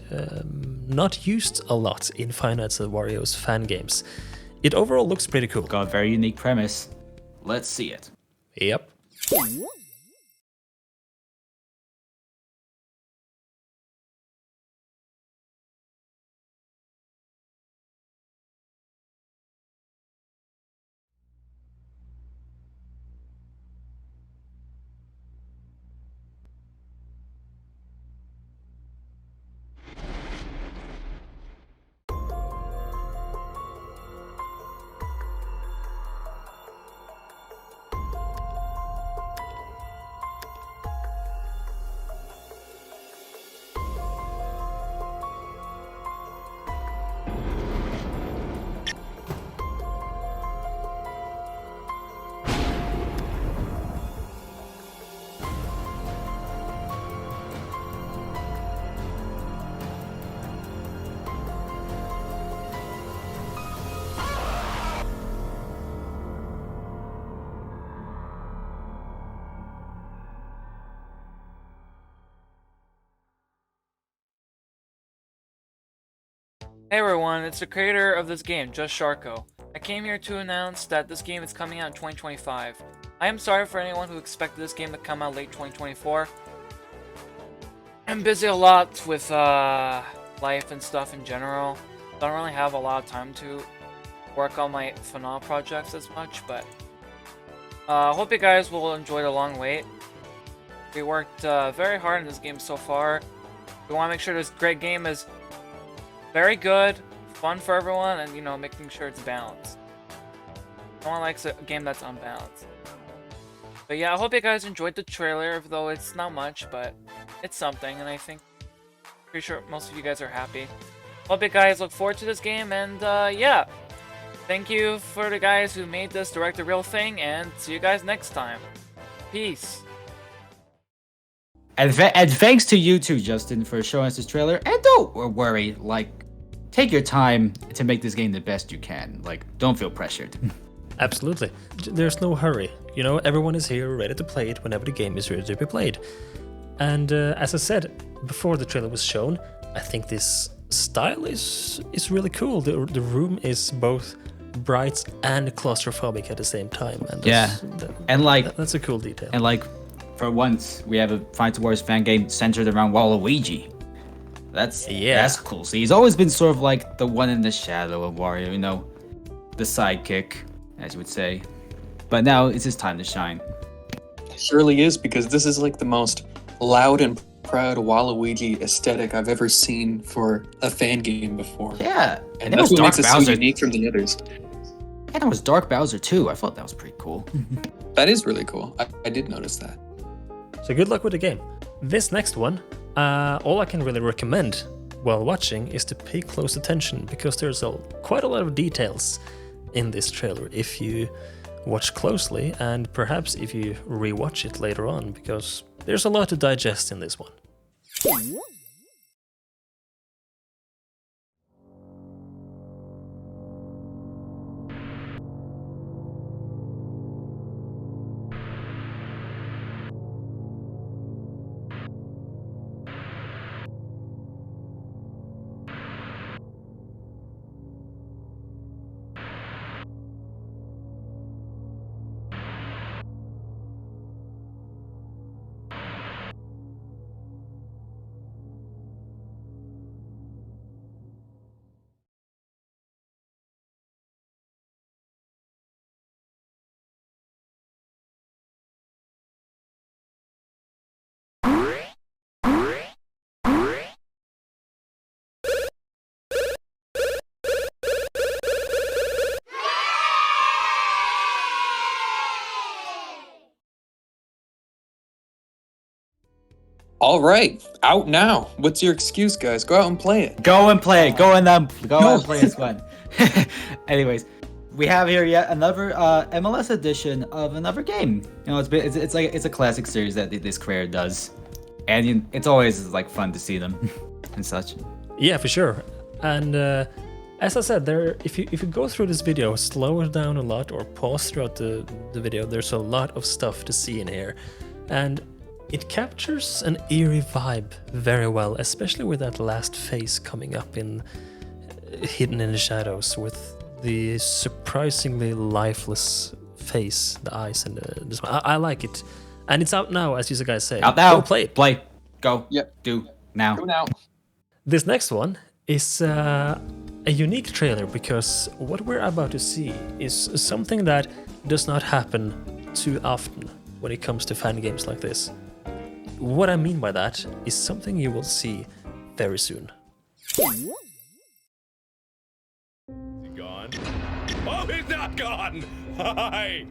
not used a lot in Five Nights at Wario's fan games. It overall looks pretty cool. Got a very unique premise. Let's see it. Yep. Hey everyone, it's the creator of this game, Just Sharko. I came here to announce that this game is coming out in 2025. I am sorry for anyone who expected this game to come out late 2024. I'm busy a lot with life and stuff in general. Don't really have a lot of time to work on my FNAW projects as much, but hope you guys will enjoy the long wait. We worked very hard on this game so far. We want to make sure this great game is very good, fun for everyone, and, you know, making sure it's balanced. No one likes a game that's unbalanced. But yeah, I hope you guys enjoyed the trailer, though it's not much, but it's something, and I think, pretty sure most of you guys are happy. Hope you guys look forward to this game, and yeah. Thank you for the guys who made this Direct the Real thing, and see you guys next time. Peace. And thanks to you too, Justin, for showing us this trailer. And don't worry, like, take your time to make this game the best you can. Like, don't feel pressured. Absolutely. There's no hurry. You know, everyone is here ready to play it whenever the game is ready to be played. And as I said before the trailer was shown, I think this style is really cool. The room is both bright and claustrophobic at the same time. And and like that's a cool detail. And like, for once, we have a Fight Wars fan game centered around Waluigi. That's cool. So he's always been sort of like the one in the shadow of Wario, you know, the sidekick, as you would say. But now it's his time to shine. It surely is, because this is like the most loud and proud Waluigi aesthetic I've ever seen for a fan game before. Yeah, and that's what makes it so unique from the others. And it was Dark Bowser too. I thought that was pretty cool. That is really cool. I did notice that. So good luck with the game. This next one, all I can really recommend while watching is to pay close attention, because there's quite a lot of details in this trailer if you watch closely, and perhaps if you rewatch it later on, because there's a lot to digest in this one. All right, out now. What's your excuse, guys? Go out and play it. Go and play it. Go and play it. Fun. Anyways, we have here yet another MLS edition of another game. You know, it's a classic series that this creator does, and it's always like fun to see them and such. Yeah, for sure. And as I said, if you go through this video, slow it down a lot or pause throughout the video. There's a lot of stuff to see in here, and it captures an eerie vibe very well, especially with that last face coming up in hidden in the shadows with the surprisingly lifeless face, the eyes, and the smile. I like it, and it's out now, as you guys say. Out now. Go play it. Play. Go. Yep. Do now. Go now. This next one is a unique trailer because what we're about to see is something that does not happen too often when it comes to fan games like this. What I mean by that is something you will see very soon. Is he gone? Oh, he's not gone! Hi!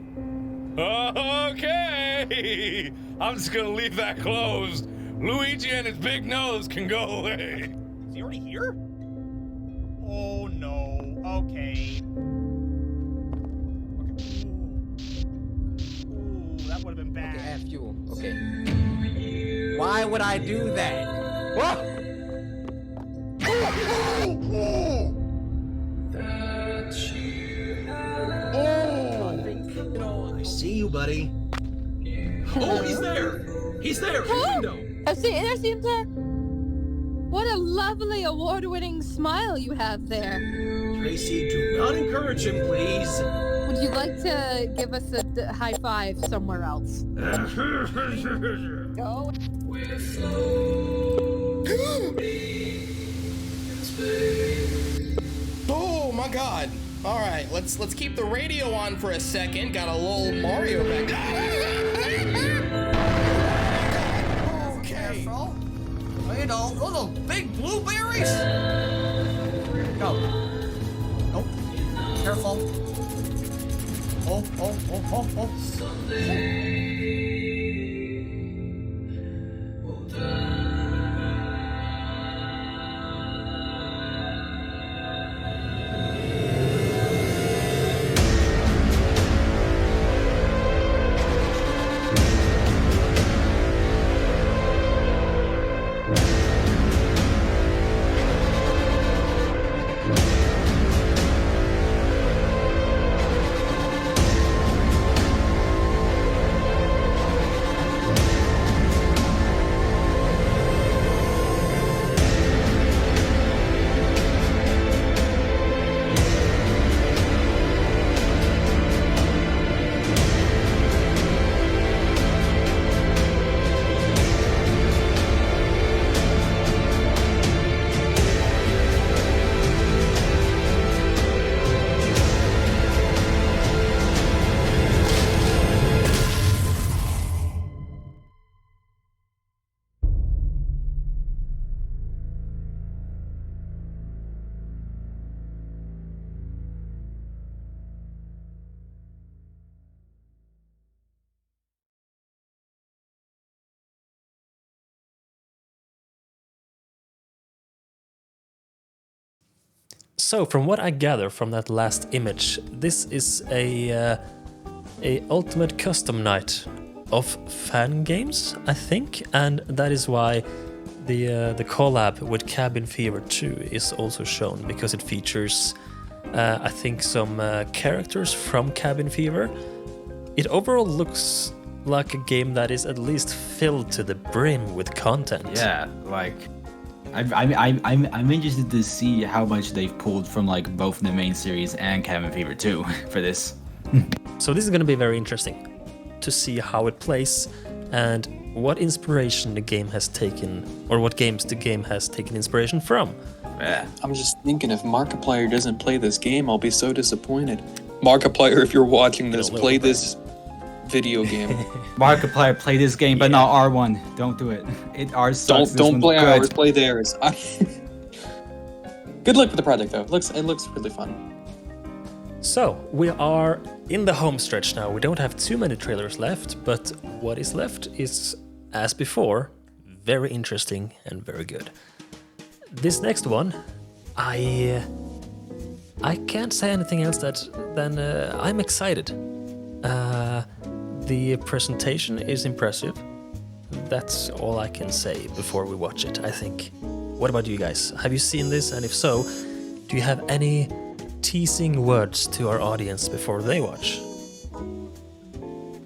Okay! I'm just gonna leave that closed. Luigi and his big nose can go away. Is he already here? Oh no. Okay. Ooh, that would have been bad. Okay, add fuel. Okay. Why would I do that? Whoa! Oh! I see you, buddy. Oh, he's there! He's there! Window. There's him there. What a lovely award-winning smile you have there. Tracy, do not encourage him, please. Would you like to give us a high five somewhere else? Go. Oh my god. Alright, let's keep the radio on for a second. Got a little Mario back. Okay. You know, those big blueberries. Go. Nope. Careful. Oh. So, from what I gather from that last image, this is a ultimate custom night of fan games, I think, and that is why the collab with Cabin Fever 2 is also shown, because it features, I think, some characters from Cabin Fever. It overall looks like a game that is at least filled to the brim with content. Yeah, like I'm interested to see how much they've pulled from like both the main series and Cabin Fever 2 for this. So this is going to be very interesting to see how it plays and what inspiration the game has taken, or what games the game has taken inspiration from. Yeah. I'm just thinking, if Markiplier doesn't play this game, I'll be so disappointed. Markiplier, if you're watching this, play this video game. Markiplier, play this game, but not R1. Don't do it. Ours sucks. Don't play ours, play theirs. Good luck with the project, though. It looks really fun. So, we are in the home stretch now. We don't have too many trailers left, but what is left is, as before, very interesting and very good. This next one, I can't say anything else than I'm excited. The presentation is impressive. That's all I can say before we watch it, I think. What about you guys? Have you seen this? And if so, do you have any teasing words to our audience before they watch?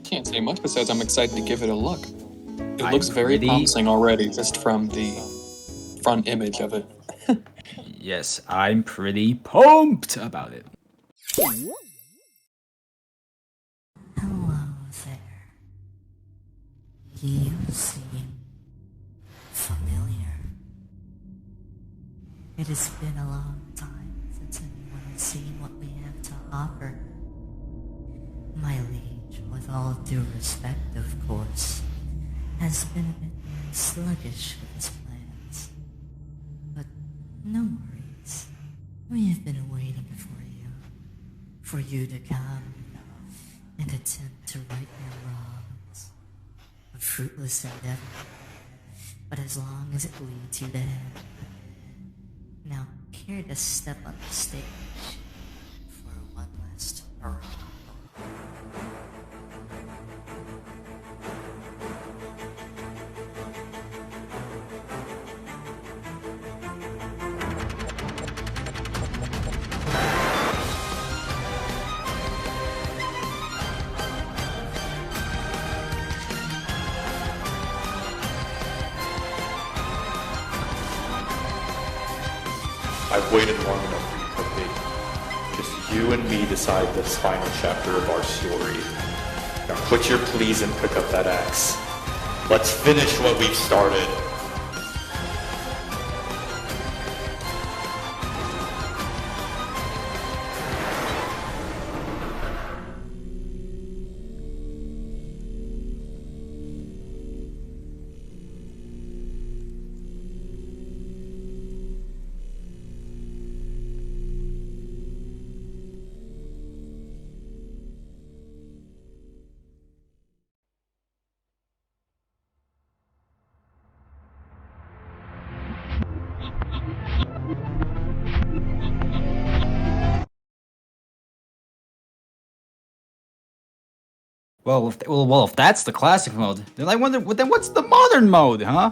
Can't say much besides I'm excited to give it a look. It looks very promising already, just from the front image of it. Yes, I'm pretty pumped about it. Hello there. You seem familiar. It has been a long time since anyone has seen what we have to offer. My liege, with all due respect, of course, has been a bit sluggish with his plans. But no worries. We have been waiting for you to come and attempt to right your wrongs. A fruitless endeavor, but as long as it leads you to heaven. Now, care to step on the stage for one last hurrah? I've waited long enough for you, Cupcake. Just you and me decide this final chapter of our story. Now quit your pleas and pick up that axe. Let's finish what we've started. Well, if that's the classic mode, then I wonder, then what's the modern mode, huh?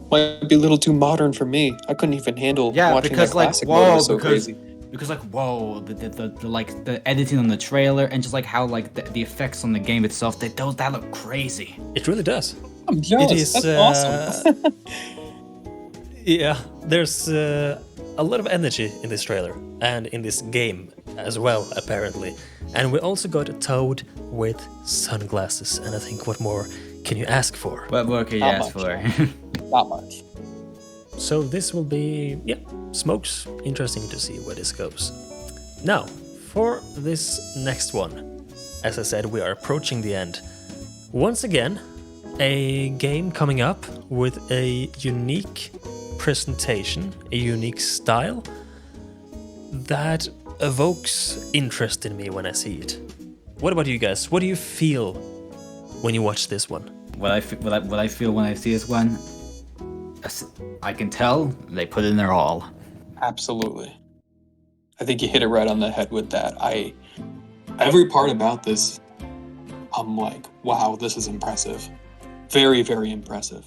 Might be a little too modern for me. I couldn't even handle watching that classic mode. It was so crazy. Because like, whoa, the editing on the trailer and just like how like the effects on the game itself, that look crazy. It really does. I'm jealous. It is, That's awesome. Yeah, there's a lot of energy in this trailer and in this game as well, apparently. And we also got a Toad with sunglasses, and I think what more can you ask for? What more can you ask for? Not much. So this will be, smokes. Interesting to see where this goes. Now, for this next one, as I said, we are approaching the end. Once again, a game coming up with a unique presentation, a unique style that evokes interest in me when I see it. What about you guys? What do you feel when you watch this one? What I feel when I see this one, I can tell they put in their all. Absolutely. I think you hit it right on the head with that. Every part about this, I'm like, wow, this is impressive. Very, very impressive.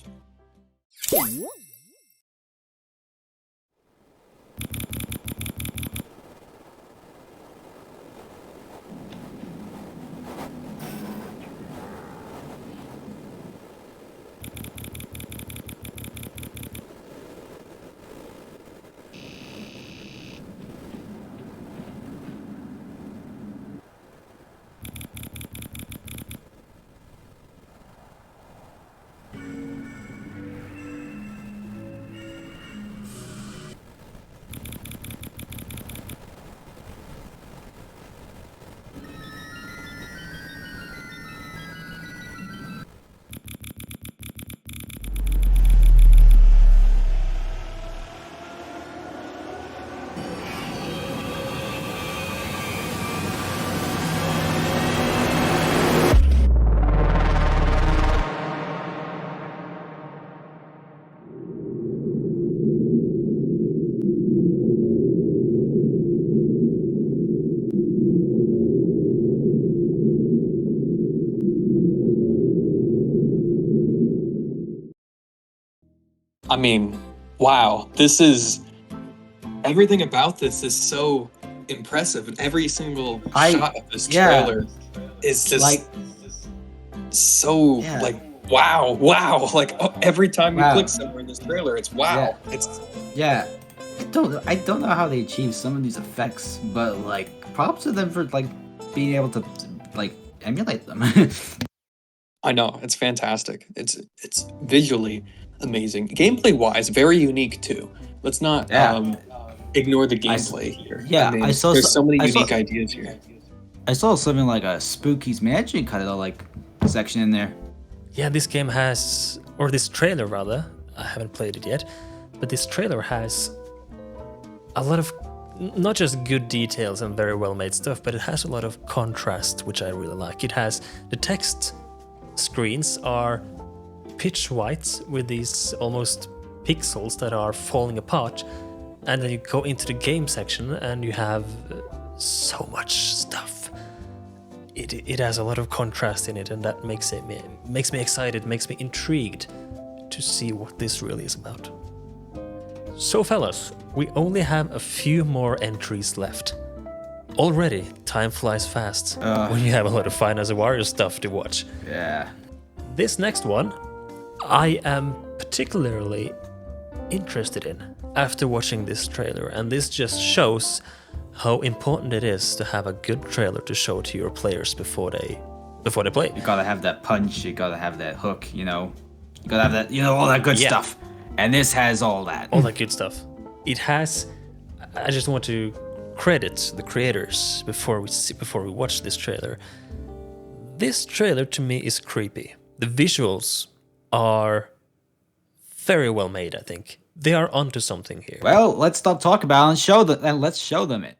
mean, wow, this is everything about this is so impressive, and every single shot of this trailer is just like so like wow. Like every time you click somewhere in this trailer, it's wow. It's I don't know how they achieve some of these effects, but like props to them for like being able to like emulate them. I know, it's fantastic. It's visually amazing. Gameplay wise, very unique too. Let's not ignore the gameplay here. I mean, there's so many unique ideas here. I saw something like a Spooky's Magic kind of like section in there. Yeah, this game has, or this trailer rather, I haven't played it yet, but this trailer has a lot of not just good details and very well made stuff, but it has a lot of contrast, which I really like. It has the text screens are pitch white with these almost pixels that are falling apart, and then you go into the game section and you have so much stuff. It has a lot of contrast in it, and that makes me excited, makes me intrigued to see what this really is about. So fellas, we only have a few more entries left. Already, time flies fast when you have a lot of Five Nights at Wario stuff to watch. Yeah. This next one, I am particularly interested in after watching this trailer, and this just shows how important it is to have a good trailer to show to your players before they play. You gotta have that punch, you gotta have that hook, you know. You gotta have that, all that good stuff. And this has all that. All that good stuff. It has. I just want to credit the creators before we watch this trailer. This trailer to me is creepy. The visuals are very well made, I think. They are onto something here. Well, let's stop talking about it and let's show them it.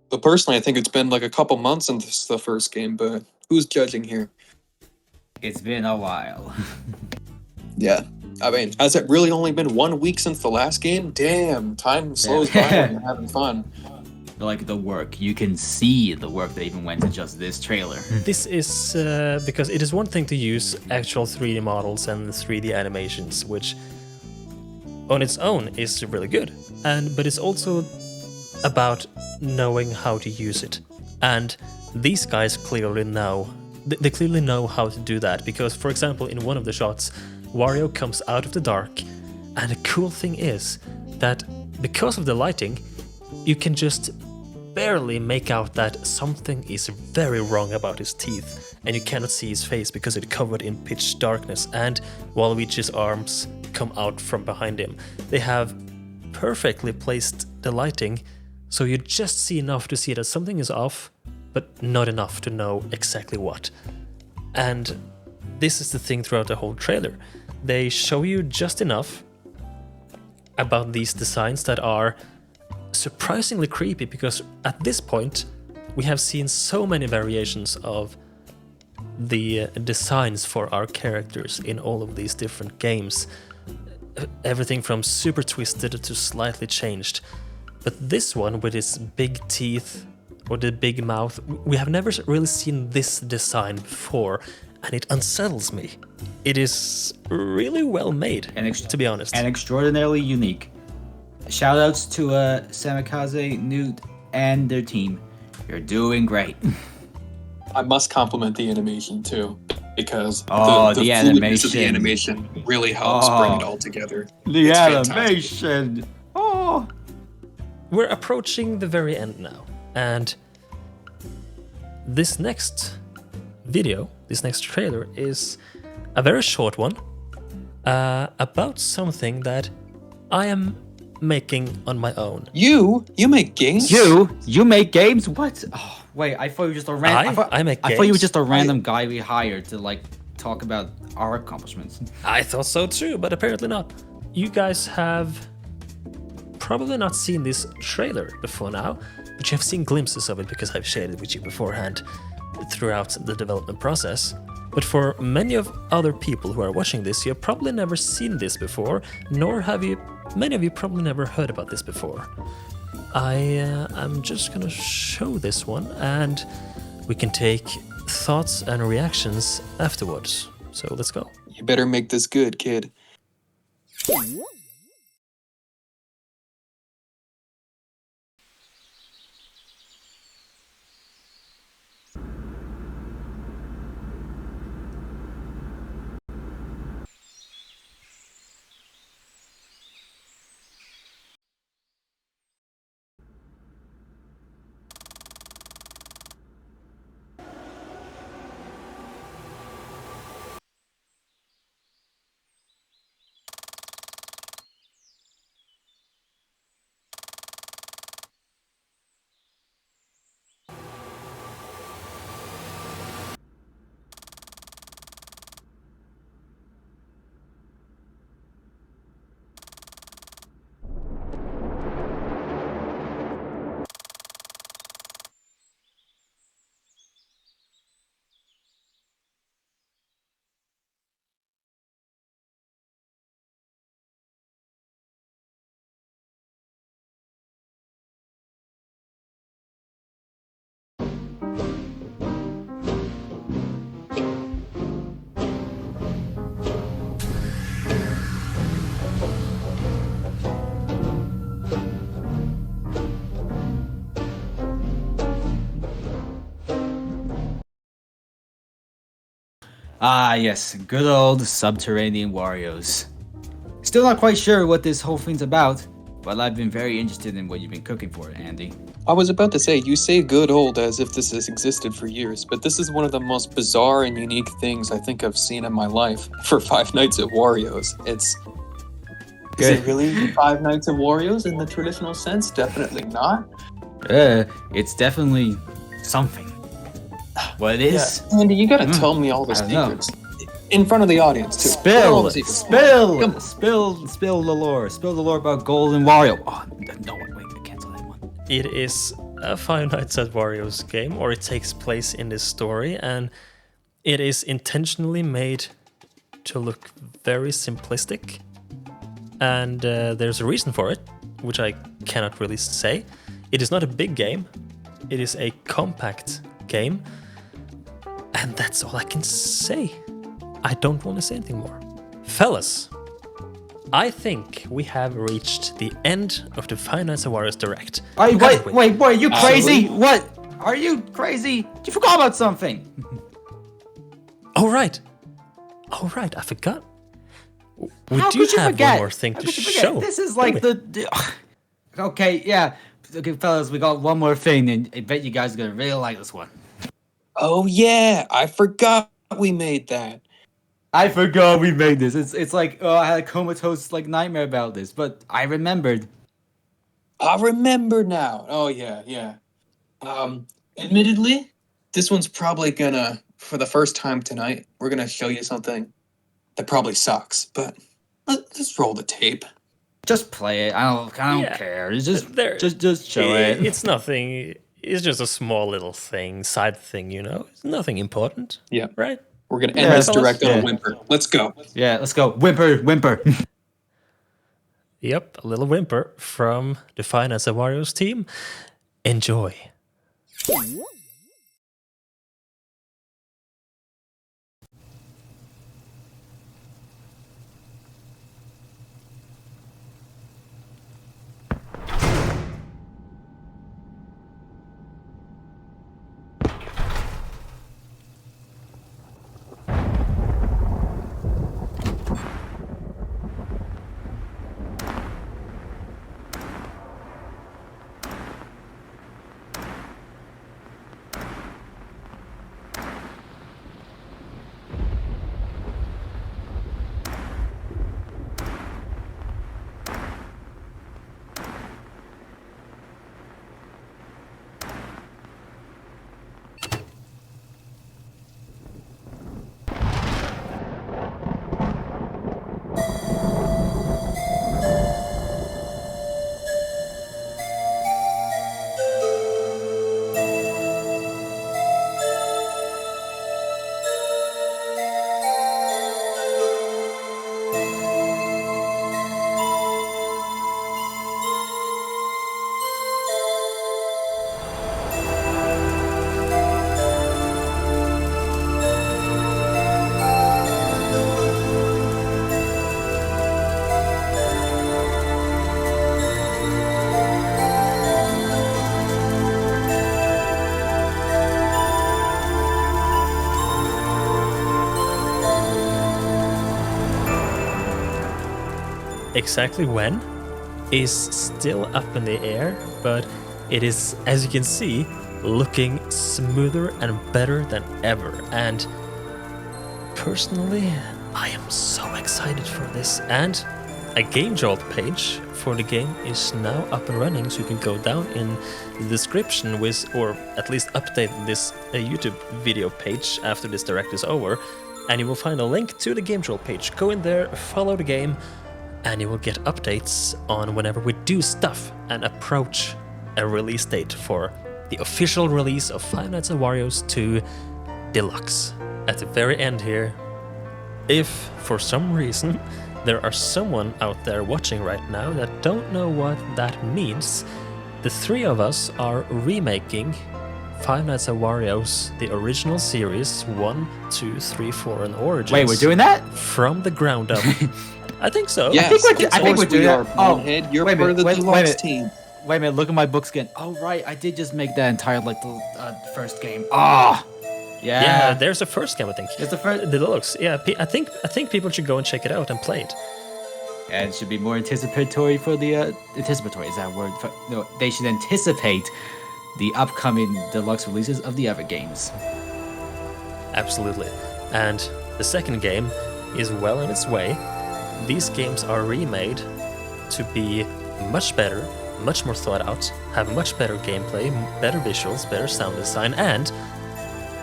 But personally, I think it's been like a couple months since the first game, but who's judging here? It's been a while. Yeah. I mean, has it really only been 1 week since the last game? Damn, time slows by when you're having fun. Like the work, you can see the work that even went into just this trailer. This is because it is one thing to use actual 3D models and 3D animations, which on its own is really good, but it's also about knowing how to use it. And these guys clearly know. They clearly know how to do that, because, for example, in one of the shots, Wario comes out of the dark, and the cool thing is that because of the lighting, you can just barely make out that something is very wrong about his teeth, and you cannot see his face because it's covered in pitch darkness, and Waluigi's arms come out from behind him. They have perfectly placed the lighting, so you just see enough to see that something is off, but not enough to know exactly what. And this is the thing throughout the whole trailer. They show you just enough about these designs that are surprisingly creepy, because at this point we have seen so many variations of the designs for our characters in all of these different games. Everything from super twisted to slightly changed. But this one with its big teeth or the big mouth, we have never really seen this design before, and it unsettles me. It is really well made, to be honest. And extraordinarily unique. Shoutouts to Samikaze, Newt, and their team. You're doing great. I must compliment the animation too, because the fluidness of the animation really helps bring it all together. The It's animation! Oh! We're approaching the very end now, and this next video, this next trailer, is a very short one about something that I am making on my own. You make games? You make games? What? Oh, wait, I thought you were just a random. I make games. I thought you were just a random guy we hired to like talk about our accomplishments. I thought so too, but apparently not. You guys have probably not seen this trailer before now, but you have seen glimpses of it because I've shared it with you beforehand throughout the development process. But for many of other people who are watching this, you have probably never seen this before, nor have you. Many of you probably never heard about this before. I'm just gonna show this one, and we can take thoughts and reactions afterwards. So let's go. You better make this good, kid. Ah, yes, good old subterranean Wario's. Still not quite sure what this whole thing's about, but I've been very interested in what you've been cooking for it, Andy. I was about to say, you say good old as if this has existed for years, but this is one of the most bizarre and unique things I think I've seen in my life for Five Nights at Wario's. Is it really Five Nights at Wario's in the traditional sense? Definitely not. It's definitely something. What it is? Yeah. Andy, you gotta tell me all the secrets. In front of the audience, too. Spill the lore. Spill the lore about Gold and Wario. Oh, no, wait, cancel that one. It is a Five Nights at Wario's game, or it takes place in this story, and it is intentionally made to look very simplistic. And there's a reason for it, which I cannot really say. It is not a big game. It is a compact game. And that's all I can say. I don't want to say anything more. Fellas, I think we have reached the end of the Five Nights at Wario's Direct. Wait, boy, you crazy? What? Are you crazy? You forgot about something. Oh, right, I forgot. We How do could you have forget? one more thing How to could you forget? show. This is like Okay, yeah. Okay, fellas, we got one more thing, and I bet you guys are gonna really like this one. Oh yeah, I forgot we made that. I forgot we made this. It's like, oh, I had a comatose like nightmare about this, but I remembered. I remember now. Oh yeah. Admittedly, this one's probably gonna, for the first time tonight, we're gonna show you something that probably sucks, but let's roll the tape. Just play it. I don't care. Just show it. It's nothing. it's just a small little thing, side thing, you know. It's nothing important. Yeah. Right? We're going to end this direct on a whimper. Let's go. Yeah, let's go. Whimper, whimper. Yep, a little whimper from the Finance of Wario's team. Enjoy. Exactly when is still up in the air, but it is, as you can see, looking smoother and better than ever. And personally, I am so excited for this. And a Game Jolt page for the game is now up and running, so you can go down in the description with, or at least update this YouTube video page after this direct is over, and you will find a link to the Game Jolt page. Go in there, follow the game, and you will get updates on whenever we do stuff and approach a release date for the official release of Five Nights at Wario's 2 Deluxe. At the very end here, if for some reason there are someone out there watching right now that don't know what that means, the three of us are remaking Five Nights at Wario's, the original series, 1, 2, 3, 4, and Origins. Wait, we're doing that? From the ground up. I think so. Yes, I think we're doing that. Bonehead. You're wait a part of the minute, Deluxe team. Wait a minute, look at my book skin. Oh, right, I did just make that entire, like, the first game. Ah! Yeah, there's a first game, I think. It's the first? The Deluxe. Yeah, I think people should go and check it out and play it. And it should be more anticipatory for the, anticipatory, is that a word? No, they should anticipate the upcoming Deluxe releases of the other games. Absolutely. And the second game is well on its way. These games are remade to be much better, much more thought out, have much better gameplay, better visuals, better sound design, and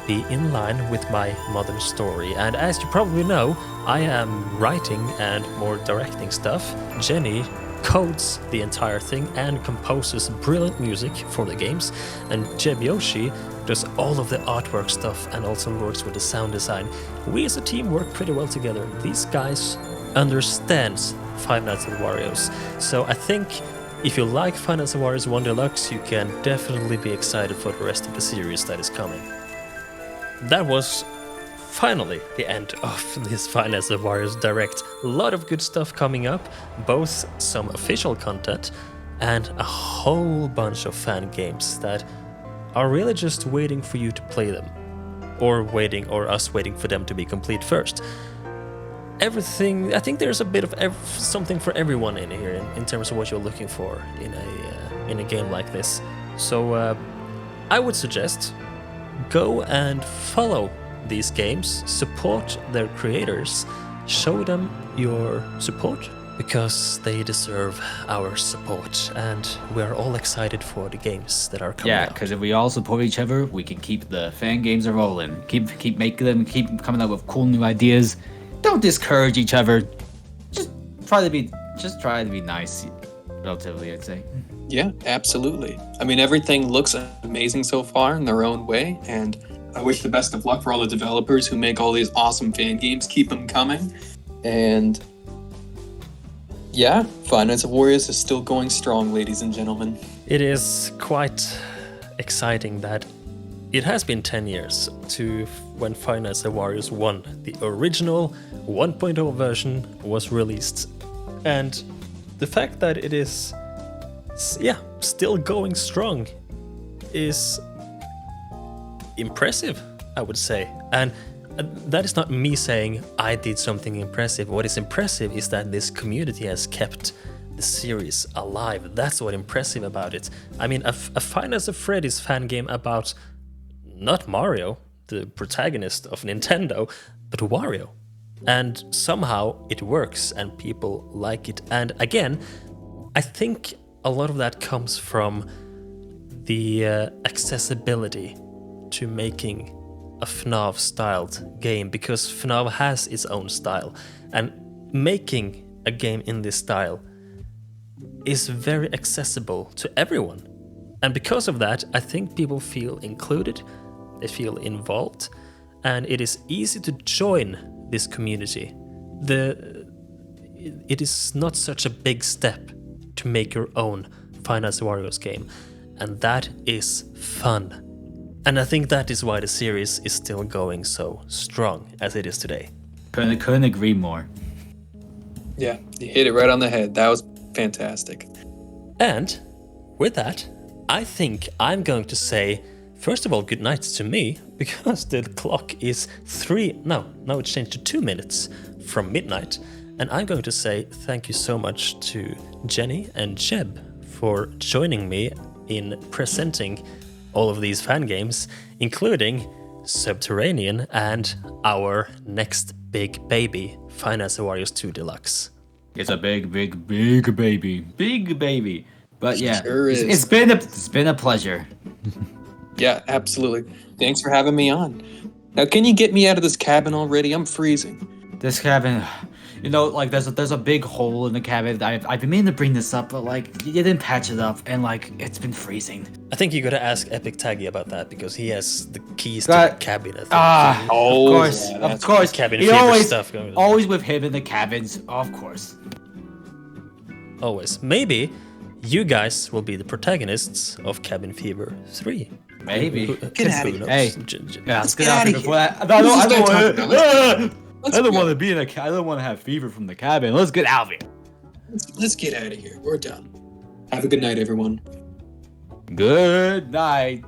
be in line with my modern story. And as you probably know, I am writing and more directing stuff. Jenny codes the entire thing and composes brilliant music for the games, and Jeb Yoshi does all of the artwork stuff and also works with the sound design. We as a team work pretty well together. These guys understands Five Nights at Wario's. So I think if you like Five Nights at Wario's 1 Deluxe, you can definitely be excited for the rest of the series that is coming. That was finally the end of this Five Nights at Wario's Direct. A lot of good stuff coming up, both some official content and a whole bunch of fan games that are really just waiting for you to play them. Or us waiting for them to be complete first. Everything, I think there's a bit of something for everyone in here in terms of what you're looking for in a game like this. So I would suggest go and follow these games, support their creators, show them your support, because they deserve our support, and we're all excited for the games that are coming out. Yeah, because if we all support each other, we can keep the fan games rolling. Keep making them, keep coming up with cool new ideas. Don't discourage each other. Just try to be nice, relatively, I'd say. Yeah, absolutely. I mean, everything looks amazing so far in their own way, and I wish the best of luck for all the developers who make all these awesome fan games. Keep them coming. And yeah, Five Nights at Warriors is still going strong, ladies and gentlemen. It is quite exciting that it has been 10 years to when Five Nights at Warriors 1, the original 1.0 version, was released. And the fact that it is, still going strong is impressive, I would say. And that is not me saying I did something impressive. What is impressive is that this community has kept the series alive. That's what impressive about it. I mean, a Five Nights at Freddy's fan game about not Mario, the protagonist of Nintendo, but Wario. And somehow it works and people like it. And again, I think a lot of that comes from the accessibility to making a FNAF styled game, because FNAF has its own style, and making a game in this style is very accessible to everyone. And because of that, I think people feel included, they feel involved, and it is easy to join this community. It is not such a big step to make your own Five Nights at Warriors game, and that is fun. And I think that is why the series is still going so strong as it is today. Couldn't agree more. Yeah, you hit it right on the head. That was fantastic. And with that, I think I'm going to say, first of all, good night to me, because the clock is now it's changed to 2 minutes from midnight. And I'm going to say thank you so much to Jenny and Jeb for joining me in presenting all of these fan games, including Subterranean and our next big baby, Five Nights at Warriors 2 Deluxe. It's a big baby. But yeah, Sure is. it's been a pleasure. Yeah, absolutely. Thanks for having me on. Now, can you get me out of this cabin already? I'm freezing. This cabin, like there's a big hole in the cabin. I've been meaning to bring this up, but like you didn't patch it up, and like it's been freezing. I think you gotta ask Epic Taggy about that, because he has the keys to the cabin. I think. Of course. Cabin fever stuff going on. Always with him in the cabins, of course. Always. Maybe you guys will be the protagonists of Cabin Fever 3. Maybe. Get out of here. Hey, let's get out of here. I don't want to be in a. I don't want to have fever from the cabin. Let's get out of here. Let's get out of here. We're done. Have a good night, everyone. Good night.